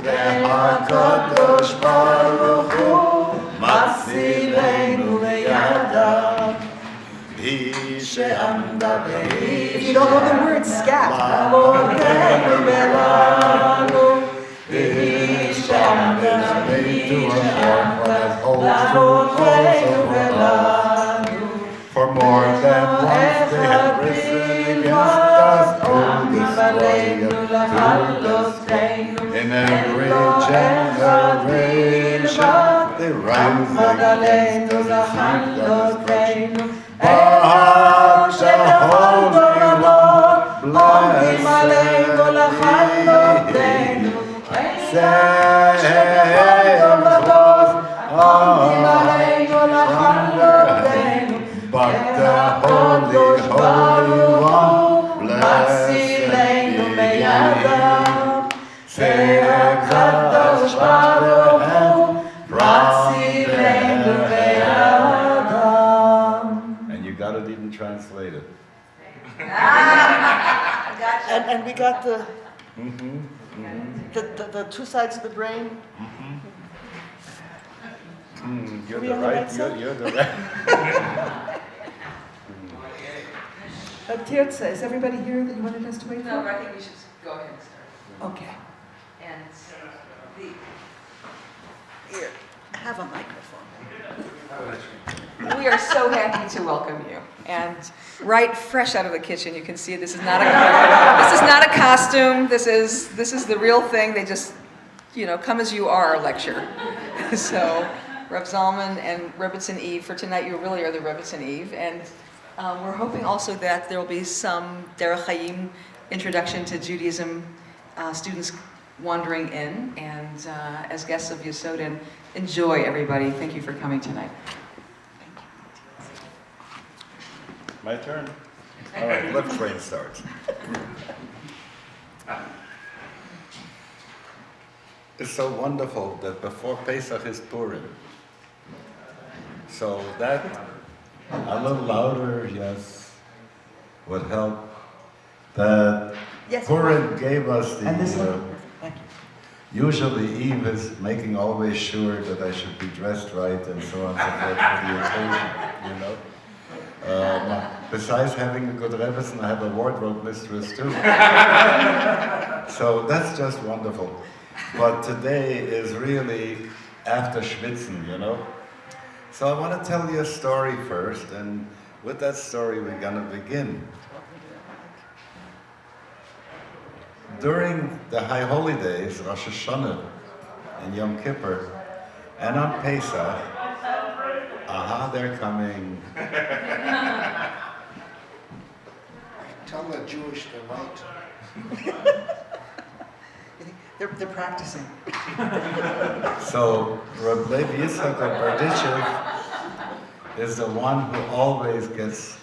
והקדוש ברוך הוא מצילנו בידיו. היא שעמדה If you don't know the word, scat. אבותינו ולנו, והיא שעמדה לאבותינו ולנו. For more than once they have risen against us, only in every generation they rise against us and seek destruction. But the Holy Lord, blessed but the Holy, Holy One, blessed be Sekadosh Baruch Hu, and you got it even translated. And we got the two sides of the brain. You're the right. You're the right. Tirzah, is everybody here that you wanted us to wait for? No, but I think we should go ahead and start. Okay. And Here, have a microphone. we are so happy to welcome you. And right fresh out of the kitchen, you can see this is not a costume. This is the real thing. They just, come as you are lecture. So, Rabbi Zalman and Rebbetzin Eve, for tonight you really are the Rebbetzin Eve. And we're hoping also that there will be some Derech Hayim introduction to Judaism students wandering in, and as guests of Yesod, and enjoy, everybody. Thank you for coming tonight. My turn. All right, left train starts. It's so wonderful that before Pesach is Purim. So that a little louder, yes, would help. That Yes. Purim gave us the. And this one? Thank you. Usually Eve is making always sure that I should be dressed right and so on and so forth for the occasion, Besides having a good Rebbetzin, I have a wardrobe mistress too. So that's just wonderful. But today is really after Schwitzen, So I want to tell you a story first, and with that story we're going to begin. During the High Holy Days, Rosh Hashanah and Yom Kippur, and on Pesach, they're coming. Tell the Jewish they're right. They're practicing. So Rabbi Zalman is the one who always gets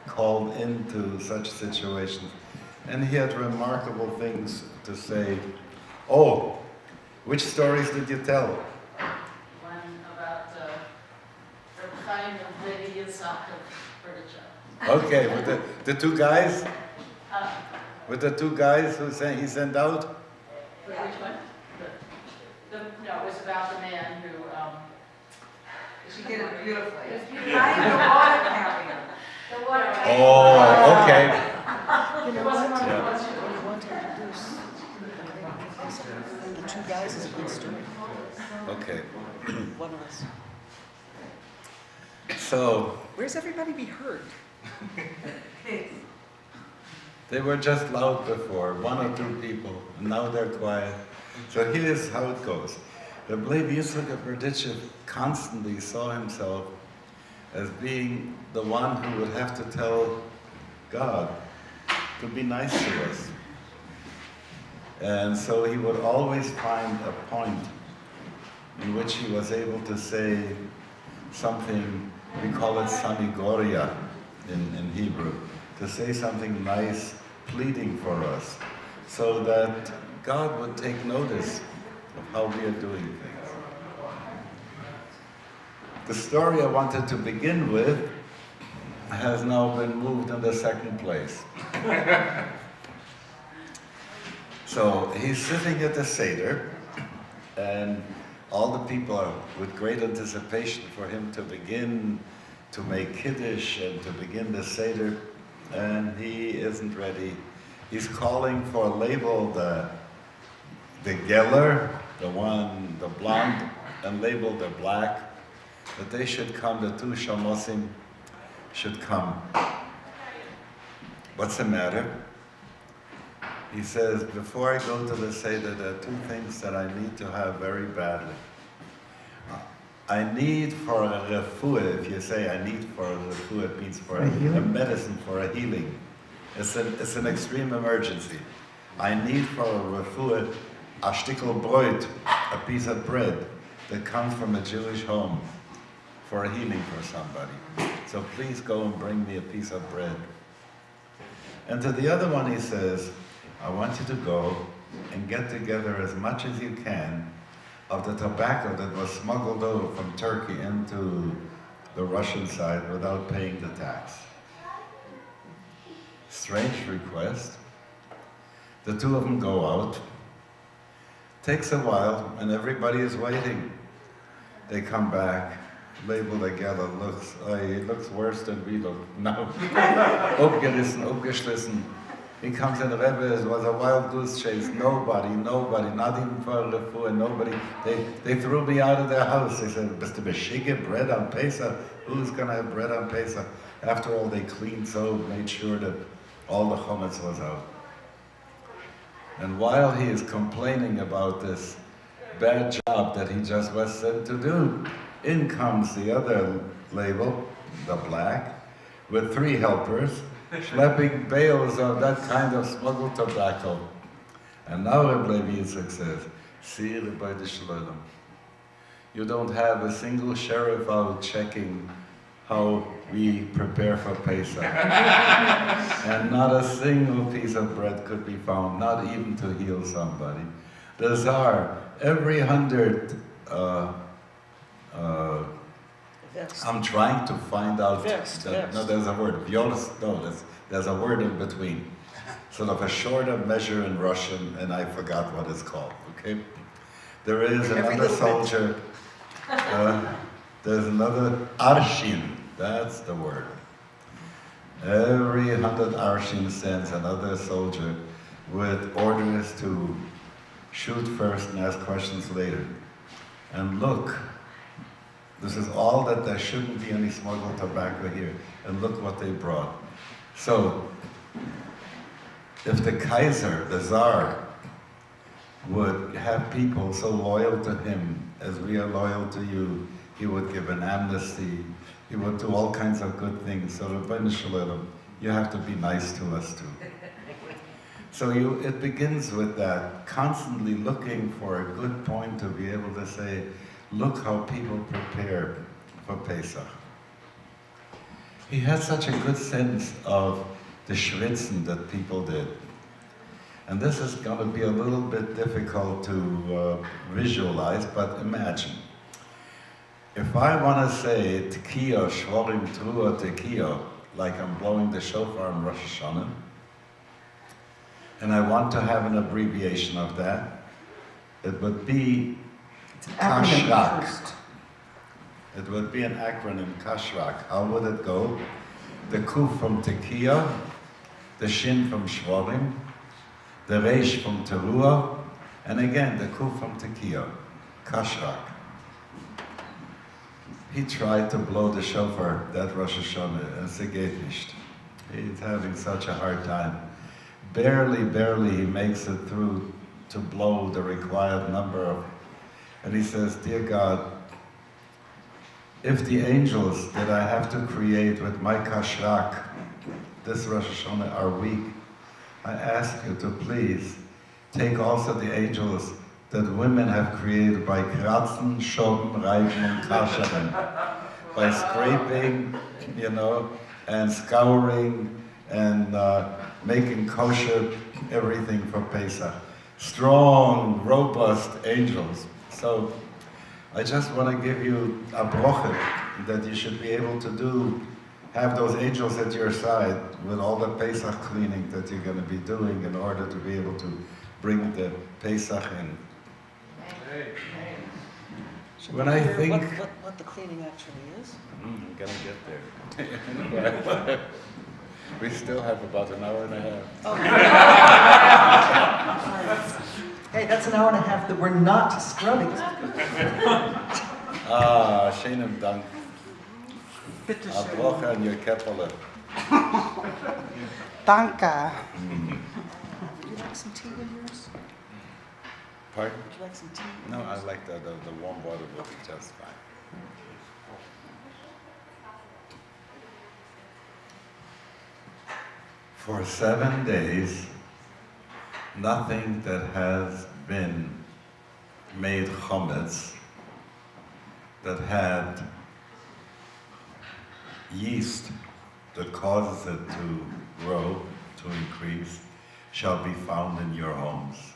called into such situations. And he had remarkable things to say. Oh, which stories did you tell? One about Chaim and Rabbi Zalman. Okay, with the two guys? With the two guys who he sent out? Which one? No, it was about the man who, She did it beautifully. the water carrier. The water carrier. Oh, okay. You know It wasn't what? one of the ones We want to introduce the two guys is a good story. Okay. One of us. So, Where's everybody be heard? they were just loud before, one or two people, and now they're quiet. So here's how it goes. Rabbi Zalman constantly saw himself as being the one who would have to tell God to be nice to us. And so he would always find a point in which he was able to say something, we call it sanigoria in Hebrew, to say something nice, pleading for us, so that God would take notice of how we are doing things. The story I wanted to begin with has now been moved in the second place. So he's sitting at the Seder, and all the people are with great anticipation for him to begin to make Kiddush and to begin the Seder, and he isn't ready. He's calling for a label, the Geller, the blonde, and label the black, that they should come, the two Shamosim should come. What's the matter? He says, before I go to the Seder, there are two things that I need to have very badly. I need for a refuah, if you say I need for a refuah, it means for a medicine, for a healing. It's an extreme emergency. I need for a refuah, a shtickl brot, a piece of bread that comes from a Jewish home for a healing for somebody. So please go and bring me a piece of bread. And to the other one he says, I want you to go and get together as much as you can of the tobacco that was smuggled over from Turkey into the Russian side without paying the tax. Strange request. The two of them go out. Takes a while, and everybody is waiting. They come back, label together, he looks worse than we look now. Aufgerissen, aufgeschlissen. He comes in, the Rebbe, it was a wild goose chase. Nobody, not even for a refuah, nobody. They threw me out of their house. They said, Mr. Beshige, bread on Pesach? Who's going to have bread on Pesach? After all, they cleaned so, made sure that all the chametz was out. And while he is complaining about this bad job that he just was sent to do, in comes the other label, the black, with 3 helpers, schlepping bales of that kind of smuggled tobacco. And now Rebbe Yitzchak says, see, Rebbe Shalom, you don't have a single sheriff out checking how we prepare for Pesach. And not a single piece of bread could be found, not even to heal somebody. The Tsar, every 100, I'm trying to find out, no, there's a word, there's a word in between. Sort of a shorter measure in Russian, and I forgot what it's called, okay? There is another soldier, there's another arshin, that's the word. Every 100 arshin sends another soldier with orders to shoot first and ask questions later. And look, this is all that there shouldn't be any smuggled tobacco here. And look what they brought. So, if the Kaiser, the Tsar, would have people so loyal to him as we are loyal to you, he would give an amnesty, he would do all kinds of good things. So, Rebbeinu Shalom, you have to be nice to us too. So it begins with that, constantly looking for a good point to be able to say, look how people prepare for Pesach. He had such a good sense of the schwitzen that people did. And this is going to be a little bit difficult to visualize, but imagine. If I want to say Tekiah, Shvorim, Trua, Tekiah, like I'm blowing the shofar in Rosh Hashanah, and I want to have an abbreviation of that, it would be Kashrak. It would be an acronym, Kashrak. How would it go? The Kuf from Tekiah, the Shin from Shvorim, the Reish from Teruah, and again the Kuf from Tekiah, Kashrak. He tried to blow the shofar that Rosh Hashanah, and es geht nicht. He's having such a hard time. Barely he makes it through to blow the required number of, and he says, dear God, if the angels that I have to create with my kashrak, this Rosh Hashanah, are weak, I ask you to please take also the angels that women have created by kratzen, shoben, reiben, and kasheren, by scraping, and scouring, and making kosher everything for Pesach. Strong, robust angels. So I just want to give you a broche that you should be able to have those angels at your side with all the Pesach cleaning that you're going to be doing in order to be able to bring the Pesach in. Should When we I hear think- what the cleaning actually is? I'm gonna get there. We still have about an hour and a half. Hey, that's an hour and a half that we're not scrubbing. Schönen Dank. Bitte A Broche an your Keppele. Danke. Would you like some tea in yours? Pardon? Would you like some tea? No, I like the warm water will be just fine. For 7 days, nothing that has been made chametz, that had yeast that causes it to grow, to increase, shall be found in your homes.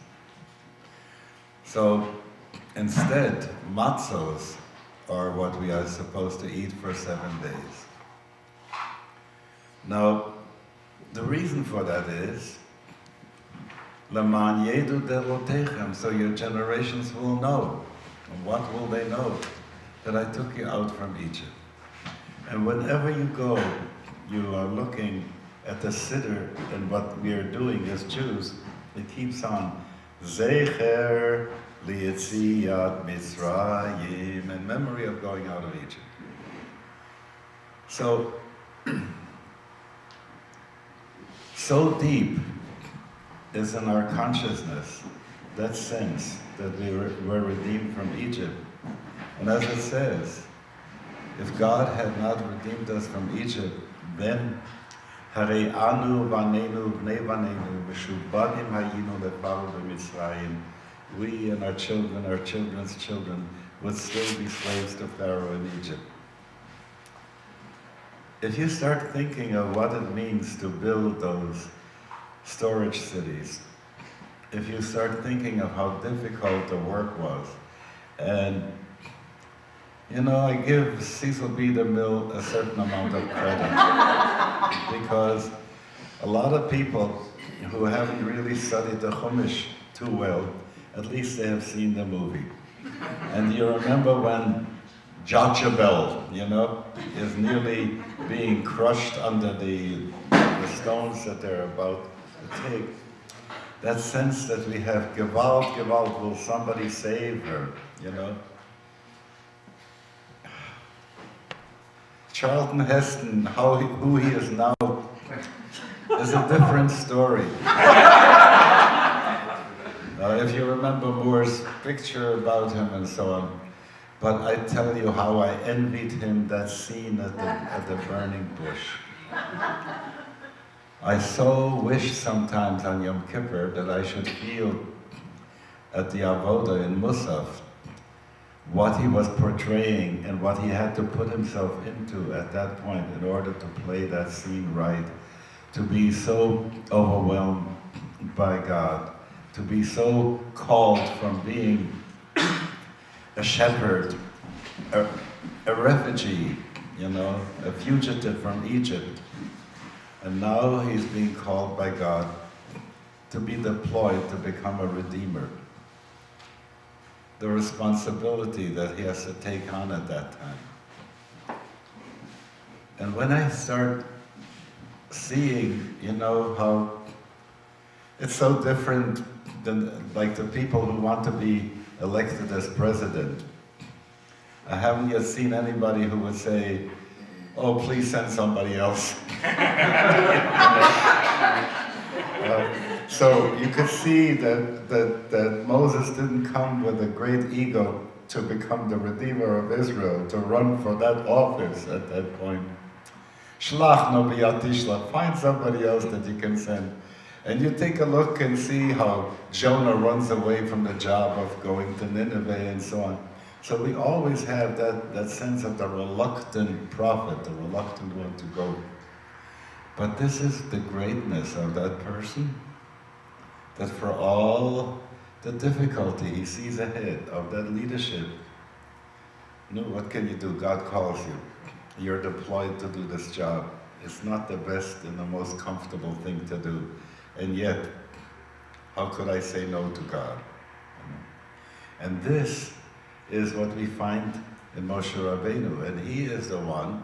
So instead, matzos are what we are supposed to eat for 7 days. Now, the reason for that is, Leman yedu derotechem, so your generations will know. And what will they know? That I took you out from Egypt. And whenever you go, you are looking at the Seder, and what we are doing as Jews, it keeps on, Zecher li'etziat Mitzrayim, in memory of going out of Egypt. So deep is in our consciousness that sense that we were redeemed from Egypt. And as it says, if God had not redeemed us from Egypt, then Harei anu vanenu bnei vanenu meshubadim hayinu lefaro b'Mitzrayim, we and our children's children, would still be slaves to Pharaoh in Egypt. If you start thinking of what it means to build those storage cities, if you start thinking of how difficult the work was, and I give Cecil B. DeMille a certain amount of credit because a lot of people who haven't really studied the Chumash too well, at least they have seen the movie. And you remember when Jachabel, is nearly being crushed under the stones that they're about to take. That sense that we have, Gewalt, will somebody save her, Charlton Heston, who he is now, is a different story. If you remember Moore's picture about him and so on. But I tell you how I envied him that scene at the burning bush. I so wish sometimes on Yom Kippur that I should feel at the Avoda in Musaf what he was portraying and what he had to put himself into at that point in order to play that scene right, to be so overwhelmed by God, to be so called from being a shepherd, a refugee, a fugitive from Egypt. And now he's being called by God to be deployed to become a redeemer. The responsibility that he has to take on at that time. And when I start seeing, how it's so different than like the people who want to be elected as president. I haven't yet seen anybody who would say, oh, please send somebody else. So you could see that Moses didn't come with a great ego to become the Redeemer of Israel, to run for that office at that point. Shlach no biyatishla, find somebody else that you can send. And you take a look and see how Jonah runs away from the job of going to Nineveh and so on. So we always have that sense of the reluctant prophet, the reluctant one to go. But this is the greatness of that person, that for all the difficulty he sees ahead of that leadership, what can you do? God calls you. You're deployed to do this job. It's not the best and the most comfortable thing to do. And yet, How could I say no to God? You know? And this is what we find in Moshe Rabbeinu, and he is the one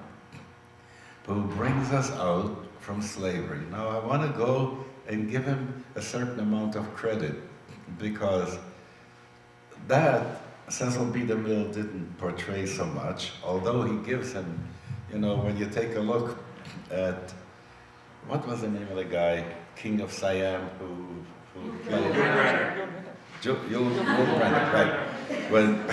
who brings us out from slavery. Now I want to go and give him a certain amount of credit, because that Cecil B. DeMille didn't portray so much, although he gives him, you know, when you take a look at, what was the name of the guy, King of Siam, who played? Yul Brynner, right. When,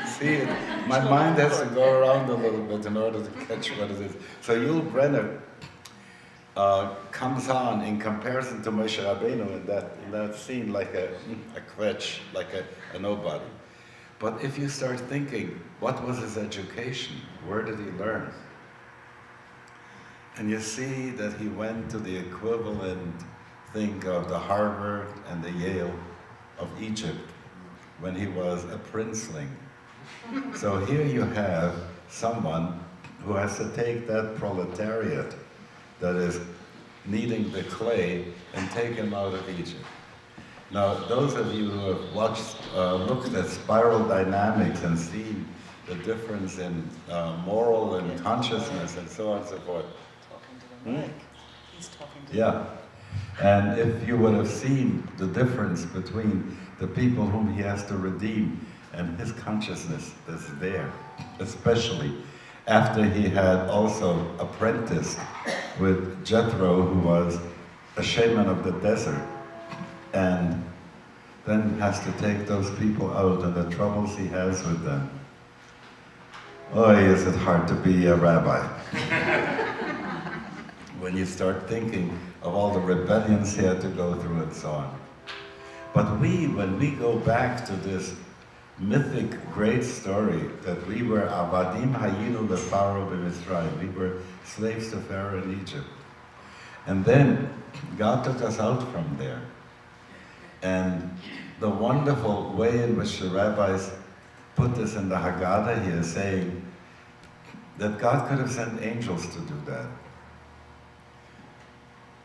see, my mind has to go around a little bit in order to catch what it is. So Yul Brynner comes on in comparison to Moshe Rabbeinu in that scene like a quetch, like a nobody. But if you start thinking, what was his education? Where did he learn? And you see that he went to the equivalent thing of the Harvard and the Yale of Egypt when he was a princeling. So here you have someone who has to take that proletariat that is kneading the clay and take him out of Egypt. Now, those of you who have looked at spiral dynamics and seen the difference in moral and consciousness and so on and so forth. Talking to the mic. He's talking to Yeah. And if you would have seen the difference between the people whom he has to redeem and his consciousness that's there, especially after he had also apprenticed with Jethro, who was a shaman of the desert, and then has to take those people out and the troubles he has with them. Oh, is it hard to be a rabbi when you start thinking of all the rebellions he had to go through and so on. But when we go back to this mythic great story that we were Avadim Hayinu leFaro b'Mitzrayim, we were slaves to Pharaoh in Egypt. And then God took us out from there. And the wonderful way in which the rabbis put this in the Haggadah here, saying that God could have sent angels to do that,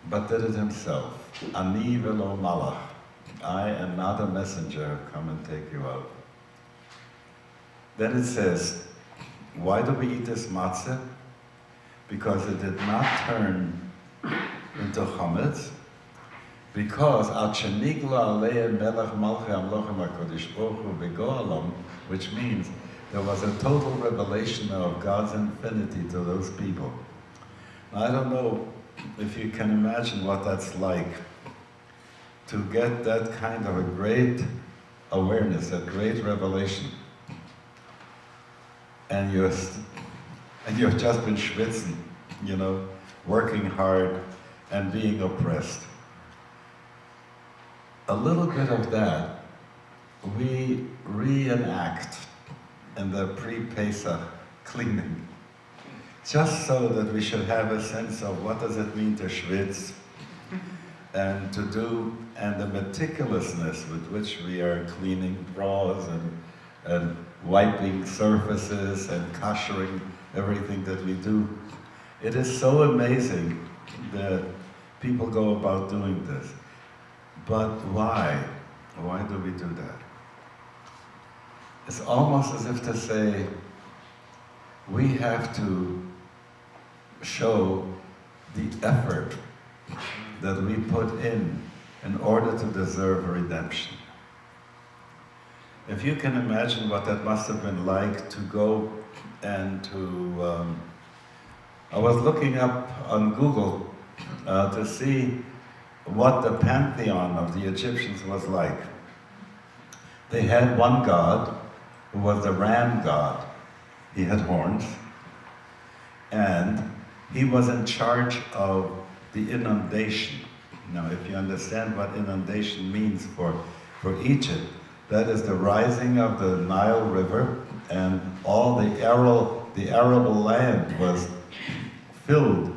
but did it himself. Ani velo malach. I am not a messenger, come and take you out. Then it says, why do we eat this matzah? Because it did not turn into chametz, because al shenigla aleim melech malchei amlochim HaKadosh Baruch Hu bego'alam, which means there was a total revelation of God's infinity to those people. Now, I don't know if you can imagine what that's like, to get that kind of a great awareness, a great revelation, and you've just been schwitzen, you know, working hard and being oppressed. A little bit of that we reenact in the pre-Pesach cleaning, just so that we should have a sense of what does it mean to schwitz and to do, and the meticulousness with which we are cleaning drawers and wiping surfaces and koshering everything that we do. It is so amazing that people go about doing this. But why? Why do we do that? It's almost as if to say, we have to show the effort that we put in order to deserve redemption. If you can imagine what that must have been like to go and to... I was looking up on Google to see what the pantheon of the Egyptians was like. They had one god, who was the ram god. He had horns, and he was in charge of the inundation. Now, if you understand what inundation means for Egypt, that is the rising of the Nile River, and all the arable land was filled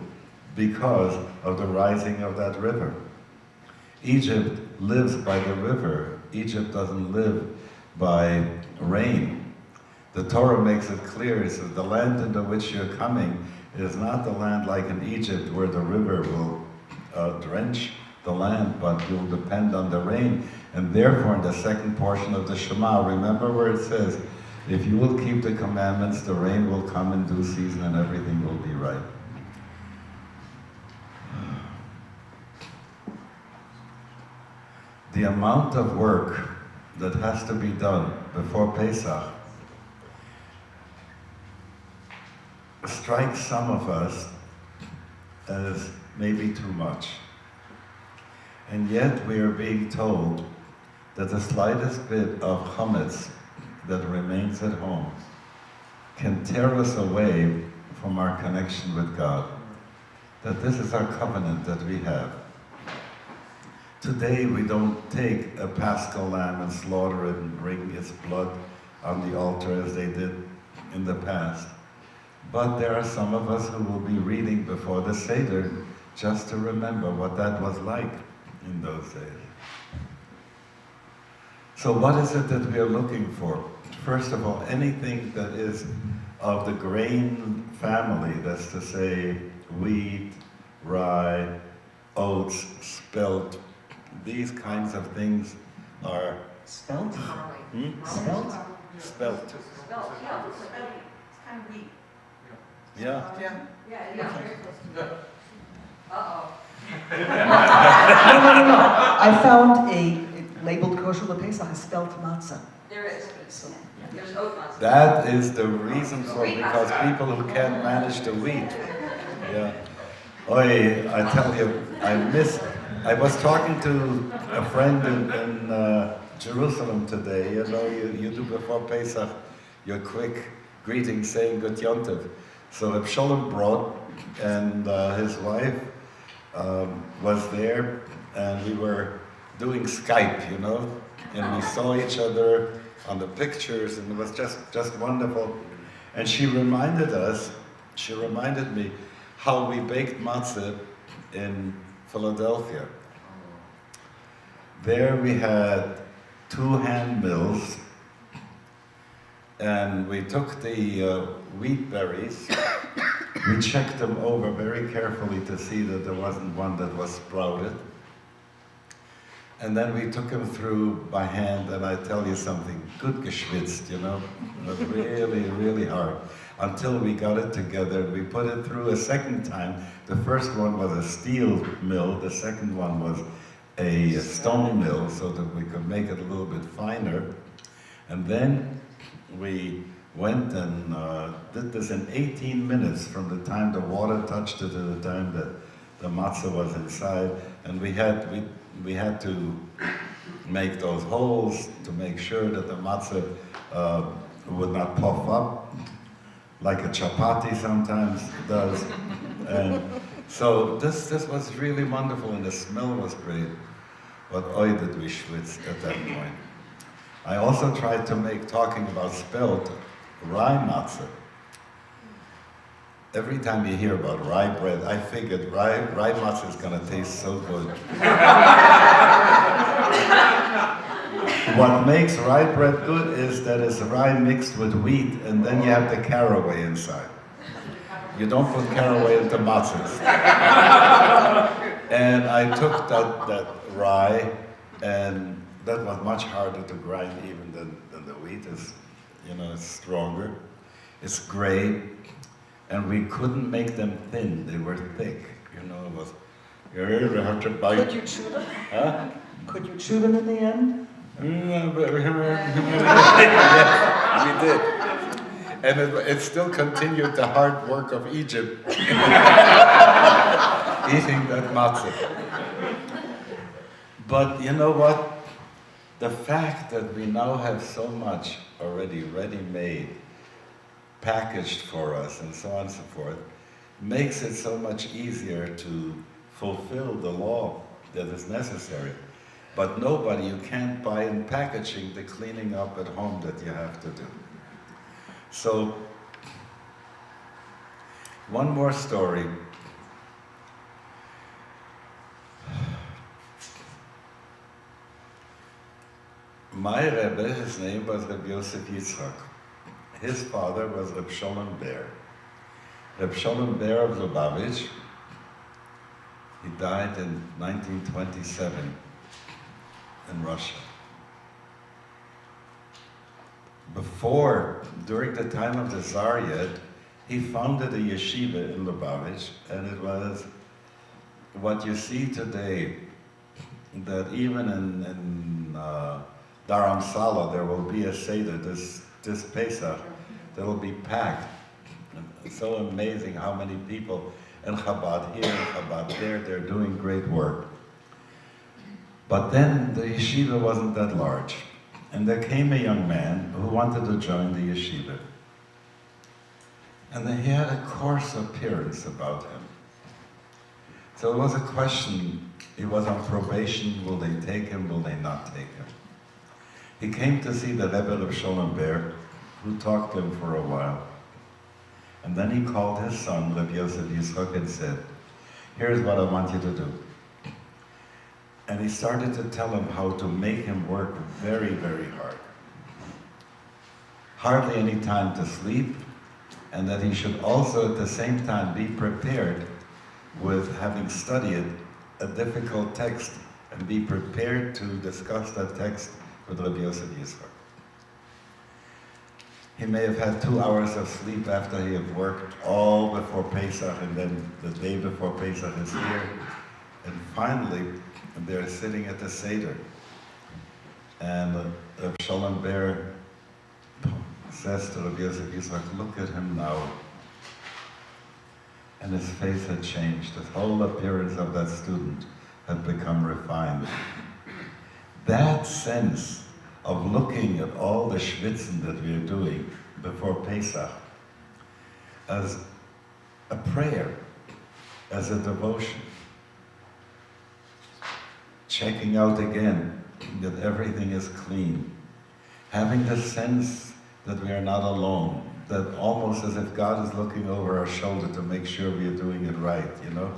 because of the rising of that river. Egypt lives by the river. Egypt doesn't live by rain. The Torah makes it clear. It says the land into which you're coming is not the land like in Egypt where the river will drench the land, but you'll depend on the rain. And therefore, in the second portion of the Shema, remember where it says, if you will keep the commandments, the rain will come in due season and everything will be right. The amount of work that has to be done before Pesach strikes some of us as maybe too much. And yet we are being told that the slightest bit of chametz that remains at home can tear us away from our connection with God. That this is our covenant that we have. Today we don't take a Paschal lamb and slaughter it and bring its blood on the altar as they did in the past. But there are some of us who will be reading before the Seder just to remember what that was like in those days. So what is it that we are looking for? First of all, anything that is of the grain family, that's to say wheat, rye, oats, spelt, these kinds of things are... Spelt? Hmm? Spelt? Spelt. It's kind of wheat. Yeah. Yeah. Uh-oh. No. I found it labeled kosher lepesach, spelt matzah. There is. There's oat matzah. That is the reason for it, because people who can't manage the wheat. Yeah. Oi, I tell you, I was talking to a friend in Jerusalem today. You know, you do before Pesach your quick greeting saying Good Yontiv. So Reb Sholem brought, and his wife was there, and we were doing Skype, you know, and we saw each other on the pictures, and it was just wonderful. And she reminded me how we baked matzah in Philadelphia. There we had 2 hand mills, and we took the wheat berries, we checked them over very carefully to see that there wasn't one that was sprouted. And then we took them through by hand, and I tell you something, good geschwitzt, you know, it was really, really hard, until we got it together. We put it through a second time. The first one was a steel mill, the second one was a stone mill, so that we could make it a little bit finer. And then we went and did this in 18 minutes from the time the water touched it to the time that the matzah was inside. And we had to make those holes to make sure that the matzah would not puff up like a chapati sometimes does. And so this was really wonderful, and the smell was great. But oi, did we schwitz at that point. I also tried to make, talking about spelt, rye matzah. Every time you hear about rye bread, I figured rye matzah is going to taste so good. What makes rye bread good is that it's rye mixed with wheat, and then you have the caraway inside. You don't put caraway into matzahs. And I took that rye, and that was much harder to grind even than the wheat. Is, you know, it's stronger, it's gray, and we couldn't make them thin. They were thick. You know, it was. You really have to bite. Could you chew them? Huh? Could you chew them in the end? Yes, we did. And it still continued the hard work of Egypt, eating that matzah. But you know what? The fact that we now have so much already ready-made, packaged for us, and so on and so forth, makes it so much easier to fulfill the law that is necessary. But nobody, you can't buy in packaging the cleaning up at home that you have to do. So, one more story. My Rebbe, his name was Reb Yosef Yitzchak. His father was Reb Sholem Ber. Reb Sholem Ber of Lubavitch He died in 1927 in Russia. During the time of the Tsariyat, he founded a yeshiva in Lubavitch, and it was what you see today, that even in Dharam Sala there will be a Seder this Pesach that will be packed. And it's so amazing how many people in Chabad here and Chabad there, they're doing great work. But then the yeshiva wasn't that large. And there came a young man who wanted to join the yeshiva. And he had a coarse appearance about him. So it was a question, he was on probation, will they take him, will they not take him? He came to see the Rebbe of Sholem Ber, who talked to him for a while. And then he called his son, Rabbi Yosef Yitzchak, and said, here's what I want you to do. And he started to tell him how to make him work very, very hard. Hardly any time to sleep, and that he should also at the same time be prepared with having studied a difficult text and be prepared to discuss that text with Rabbi Yosef Yitzchak. He may have had 2 hours of sleep after he had worked all before Pesach, and then the day before Pesach is here. And finally, they're sitting at the Seder. And Rabbi Sholem Ber says to Rabbi Yosef Yitzchak, look at him now. And his face had changed. The whole appearance of that student had become refined. That sense of looking at all the schwitzen that we are doing before Pesach as a prayer, as a devotion, checking out again that everything is clean, having the sense that we are not alone, that almost as if God is looking over our shoulder to make sure we are doing it right, you know?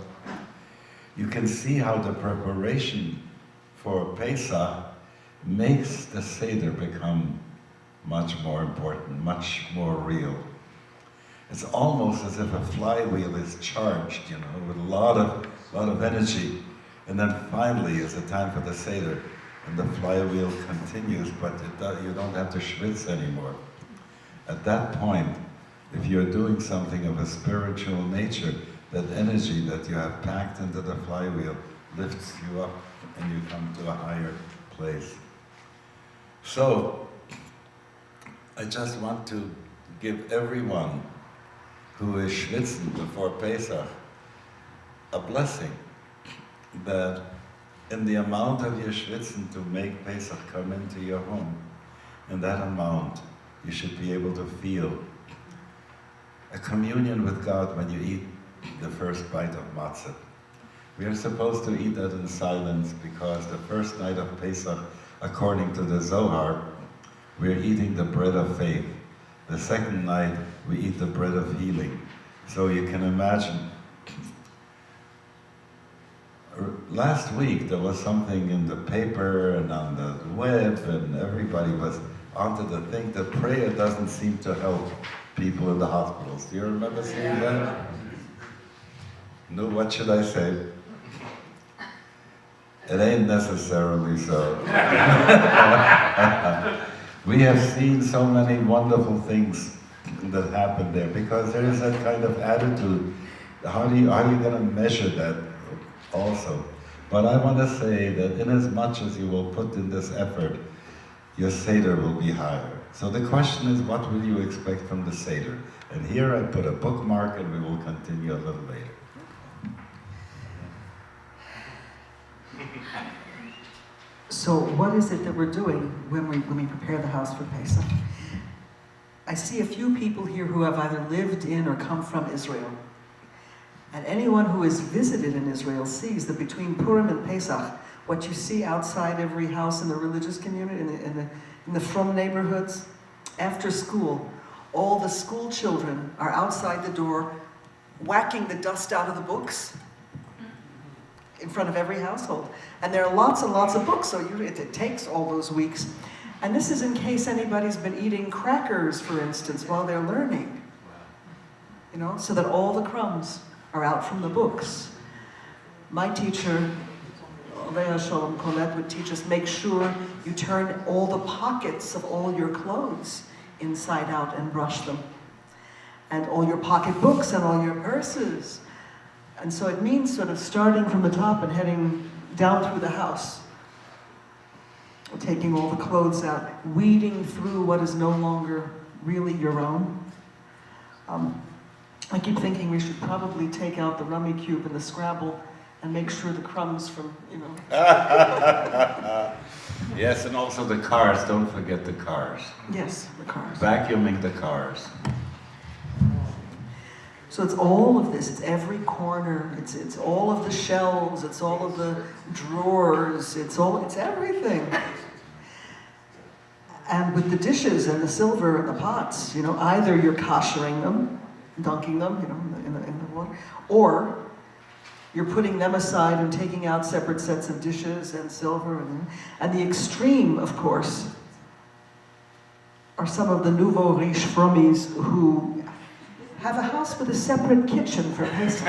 You can see how the preparation for Pesach makes the Seder become much more important, much more real. It's almost as if a flywheel is charged, you know, with a lot of energy. And then finally is the time for the Seder, and the flywheel continues, but you don't have to schwitz anymore. At that point, if you're doing something of a spiritual nature, that energy that you have packed into the flywheel lifts you up and you come to a higher place. So, I just want to give everyone who is schwitzen before Pesach a blessing that in the amount of your schwitzen to make Pesach come into your home, in that amount you should be able to feel a communion with God when you eat the first bite of matzah. We are supposed to eat that in silence because the first night of Pesach, according to the Zohar, we are eating the bread of faith. The second night, we eat the bread of healing. So you can imagine, last week there was something in the paper and on the web, and everybody was onto the thing that prayer doesn't seem to help people in the hospitals. Do you remember seeing that? No, what should I say? It ain't necessarily so. We have seen so many wonderful things that happen there because there is that kind of attitude. How are you going to measure that also? But I want to say that in as much as you will put in this effort, your Seder will be higher. So the question is, what will you expect from the Seder? And here I put a bookmark and we will continue a little later. So what is it that we're doing when we prepare the house for Pesach? I see a few people here who have either lived in or come from Israel. And anyone who has visited in Israel sees that between Purim and Pesach, what you see outside every house in the religious community, in the frum neighborhoods, after school, all the school children are outside the door whacking the dust out of the books in front of every household. And there are lots and lots of books, so it takes all those weeks. And this is in case anybody's been eating crackers, for instance, while they're learning. You know, so that all the crumbs are out from the books. My teacher, Leah Shalom Colette, would teach us, make sure you turn all the pockets of all your clothes inside out and brush them. And all your pocketbooks and all your purses. And so it means sort of starting from the top and heading down through the house. Taking all the clothes out, weeding through what is no longer really your own. I keep thinking we should probably take out the rummy cube and the Scrabble and make sure the crumbs from, Yes, and also the cars. Don't forget the cars. Yes, the cars. Vacuuming the cars. So it's all of this, it's every corner, it's all of the shelves, it's all of the drawers, it's everything. And with the dishes and the silver and the pots, either you're koshering them, dunking them, in the water, or you're putting them aside and taking out separate sets of dishes and silver. And the extreme, of course, are some of the nouveau riche frummies who have a house with a separate kitchen for Pesach.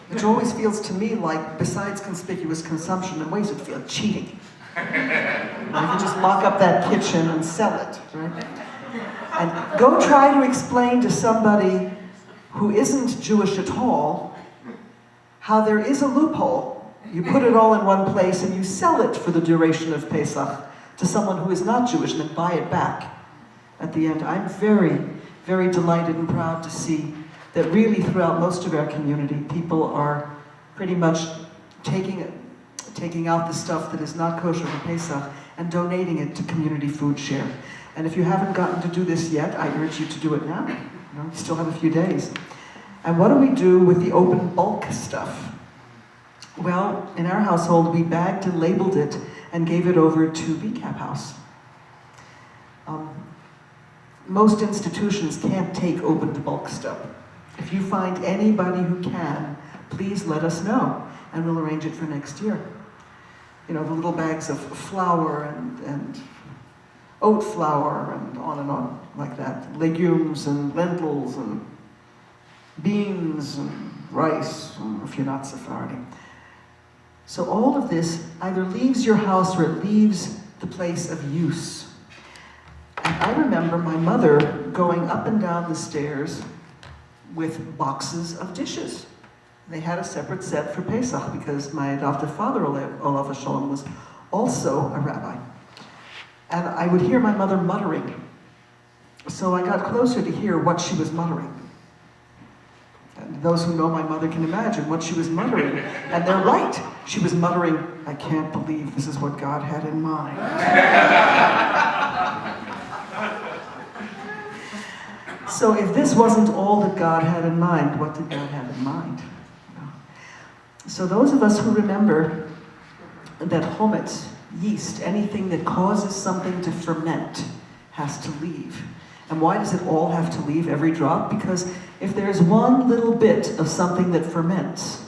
Which always feels to me like, besides conspicuous consumption and waste, it feels cheating. You can just lock up that kitchen and sell it, right? And go try to explain to somebody who isn't Jewish at all how there is a loophole. You put it all in one place and you sell it for the duration of Pesach to someone who is not Jewish and then buy it back at the end. I'm very, very delighted and proud to see that really throughout most of our community, people are pretty much taking out the stuff that is not kosher for Pesach and donating it to community food share. And if you haven't gotten to do this yet, I urge you to do it now. You still have a few days. And what do we do with the open bulk stuff? Well, in our household, we bagged and labeled it and gave it over to VCAP House. Most institutions can't take open to bulk stuff. If you find anybody who can, please let us know, and we'll arrange it for next year. The little bags of flour and oat flour and on like that. Legumes and lentils and beans and rice, if you're not Sephardi. So all of this either leaves your house or it leaves the place of use. And I remember my mother going up and down the stairs with boxes of dishes. They had a separate set for Pesach because my adoptive father, Olav Shalom, was also a rabbi. And I would hear my mother muttering. So I got closer to hear what she was muttering. And those who know my mother can imagine what she was muttering. And they're right. She was muttering, "I can't believe this is what God had in mind." So if this wasn't all that God had in mind, what did God have in mind? So those of us who remember that chometz, yeast, anything that causes something to ferment, has to leave. And why does it all have to leave, every drop? Because if there's one little bit of something that ferments,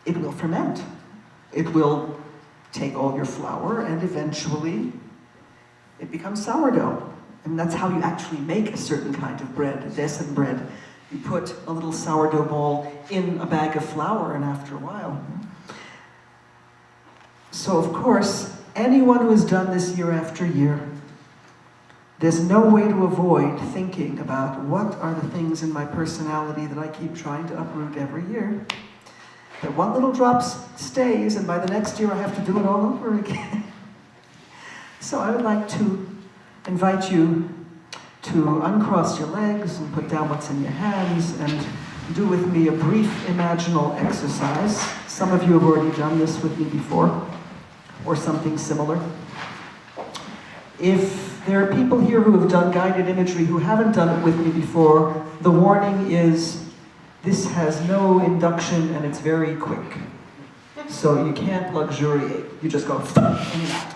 it will ferment. It will take all your flour and eventually it becomes sourdough. And that's how you actually make a certain kind of bread, a desen bread. You put a little sourdough ball in a bag of flour, and after a while. So of course, anyone who has done this year after year, there's no way to avoid thinking about what are the things in my personality that I keep trying to uproot every year. That one little drop stays, and by the next year I have to do it all over again. So I would like to invite you to uncross your legs and put down what's in your hands and do with me a brief imaginal exercise. Some of you have already done this with me before, or something similar. If there are people here who have done guided imagery who haven't done it with me before, the warning is this has no induction and it's very quick. So you can't luxuriate. You just go in and out.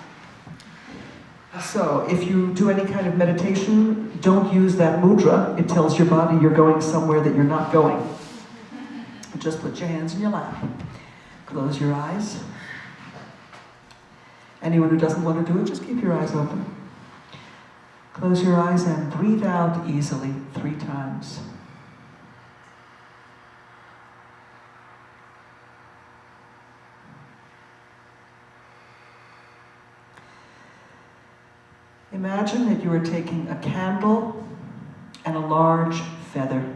So if you do any kind of meditation, don't use that mudra. It tells your body you're going somewhere that you're not going. Just put your hands in your lap. Close your eyes. Anyone who doesn't want to do it, just keep your eyes open. Close your eyes and breathe out easily 3 times. Imagine that you are taking a candle and a large feather,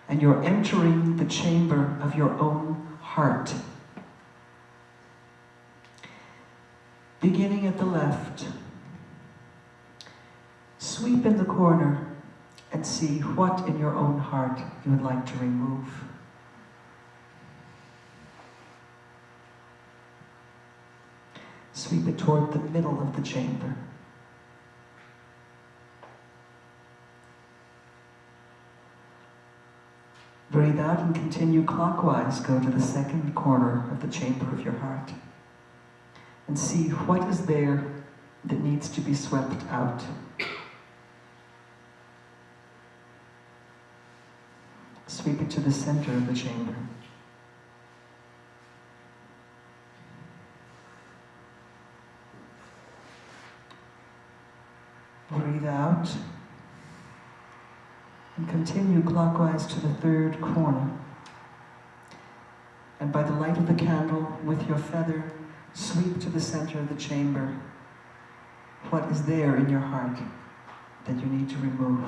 and you're entering the chamber of your own heart. Beginning at the left, sweep in the corner and see what in your own heart you would like to remove. Sweep it toward the middle of the chamber. Breathe out and continue clockwise. Go to the second corner of the chamber of your heart and see what is there that needs to be swept out. Sweep it to the center of the chamber. Breathe out and continue clockwise to the third corner. And by the light of the candle, with your feather, sweep to the center of the chamber. What is there in your heart that you need to remove?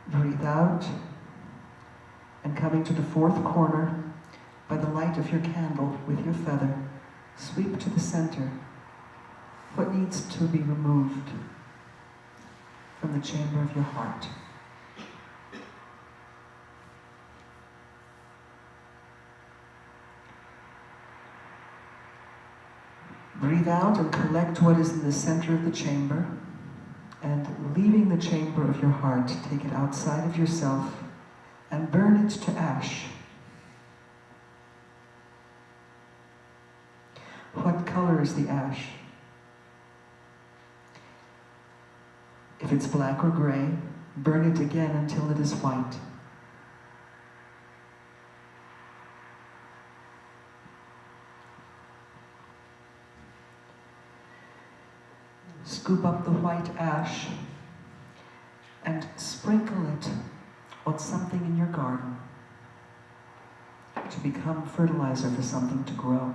Breathe out, and coming to the fourth corner, by the light of your candle with your feather, sweep to the center. What needs to be removed from the chamber of your heart? Breathe out and collect what is in the center of the chamber, and leaving the chamber of your heart, take it outside of yourself and burn it to ash. What color is the ash? If it's black or gray, burn it again until it is white. Scoop up the white ash and sprinkle it on something in your garden to become fertilizer for something to grow.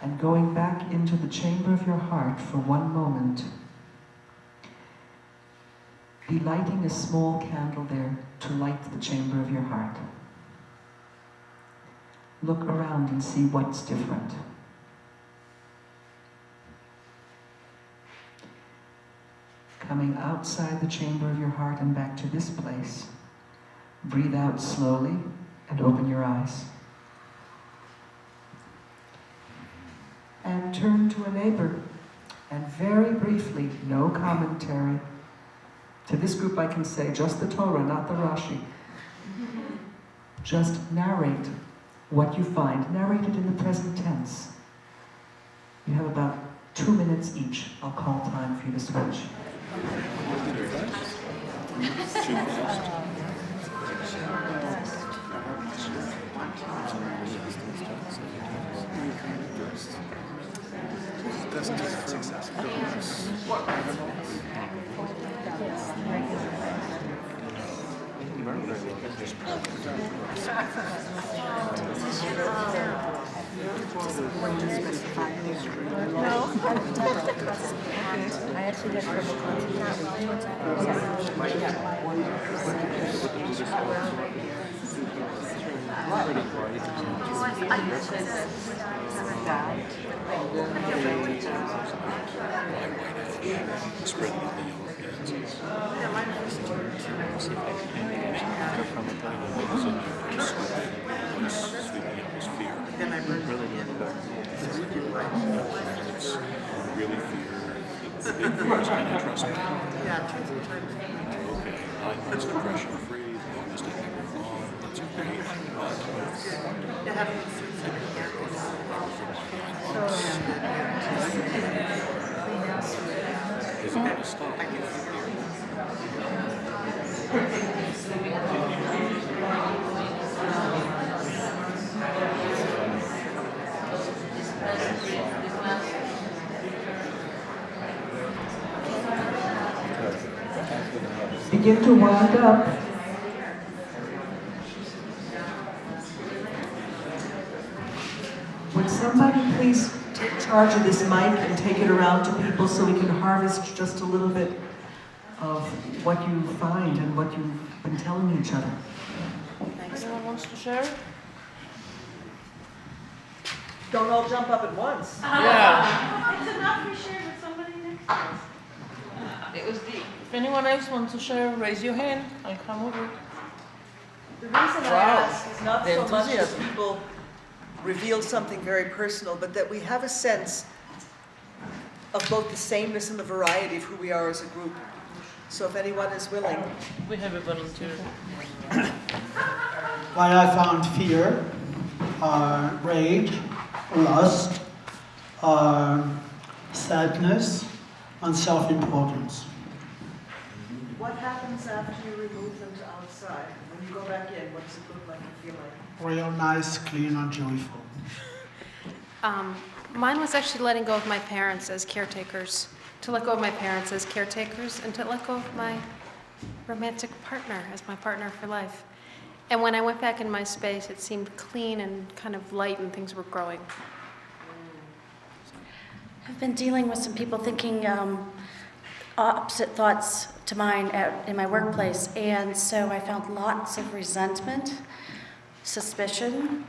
And going back into the chamber of your heart for one moment, be lighting a small candle there to light the chamber of your heart. Look around and see what's different. Coming outside the chamber of your heart and back to this place, breathe out slowly and open your eyes. And turn to a neighbor, and very briefly, no commentary. To this group I can say just the Torah, not the Rashi. Just narrate what you find. Narrate it in the present tense. You have about 2 minutes each. I'll call time for you to switch. I actually had trouble closing Then I really need to go. Really fear. Can you trust me? Yeah, okay. 9 months depression free, the longest I've ever gone. That's great. But is it going to stop? begin to wind up. Would somebody please take charge of this mic and take it around to people so we can harvest just a little bit of what you find and what you've been telling each other? Anyone wants to share? Don't all jump up at once. Yeah. It's enough we shared with somebody next to us. It was deep. If anyone else wants to share, raise your hand. I'll come over. The reason I Wow. ask is not The so much that enthusiasm. people reveal something very personal, but that we have a sense of both the sameness and the variety of who we are as a group. So if anyone is willing. We have a volunteer. Why I found fear, rage, lust, sadness, and self-importance. What happens after you remove them to outside? When you go back in, what does it look like and feel like? Real nice, clean, and joyful. Mine was actually letting go of my parents as caretakers, to let go of my parents as caretakers, and to let go of my romantic partner as my partner for life. And when I went back in my space, it seemed clean and kind of light, and things were growing. I've been dealing with some people thinking opposite thoughts to mine in my workplace, and so I found lots of resentment, suspicion,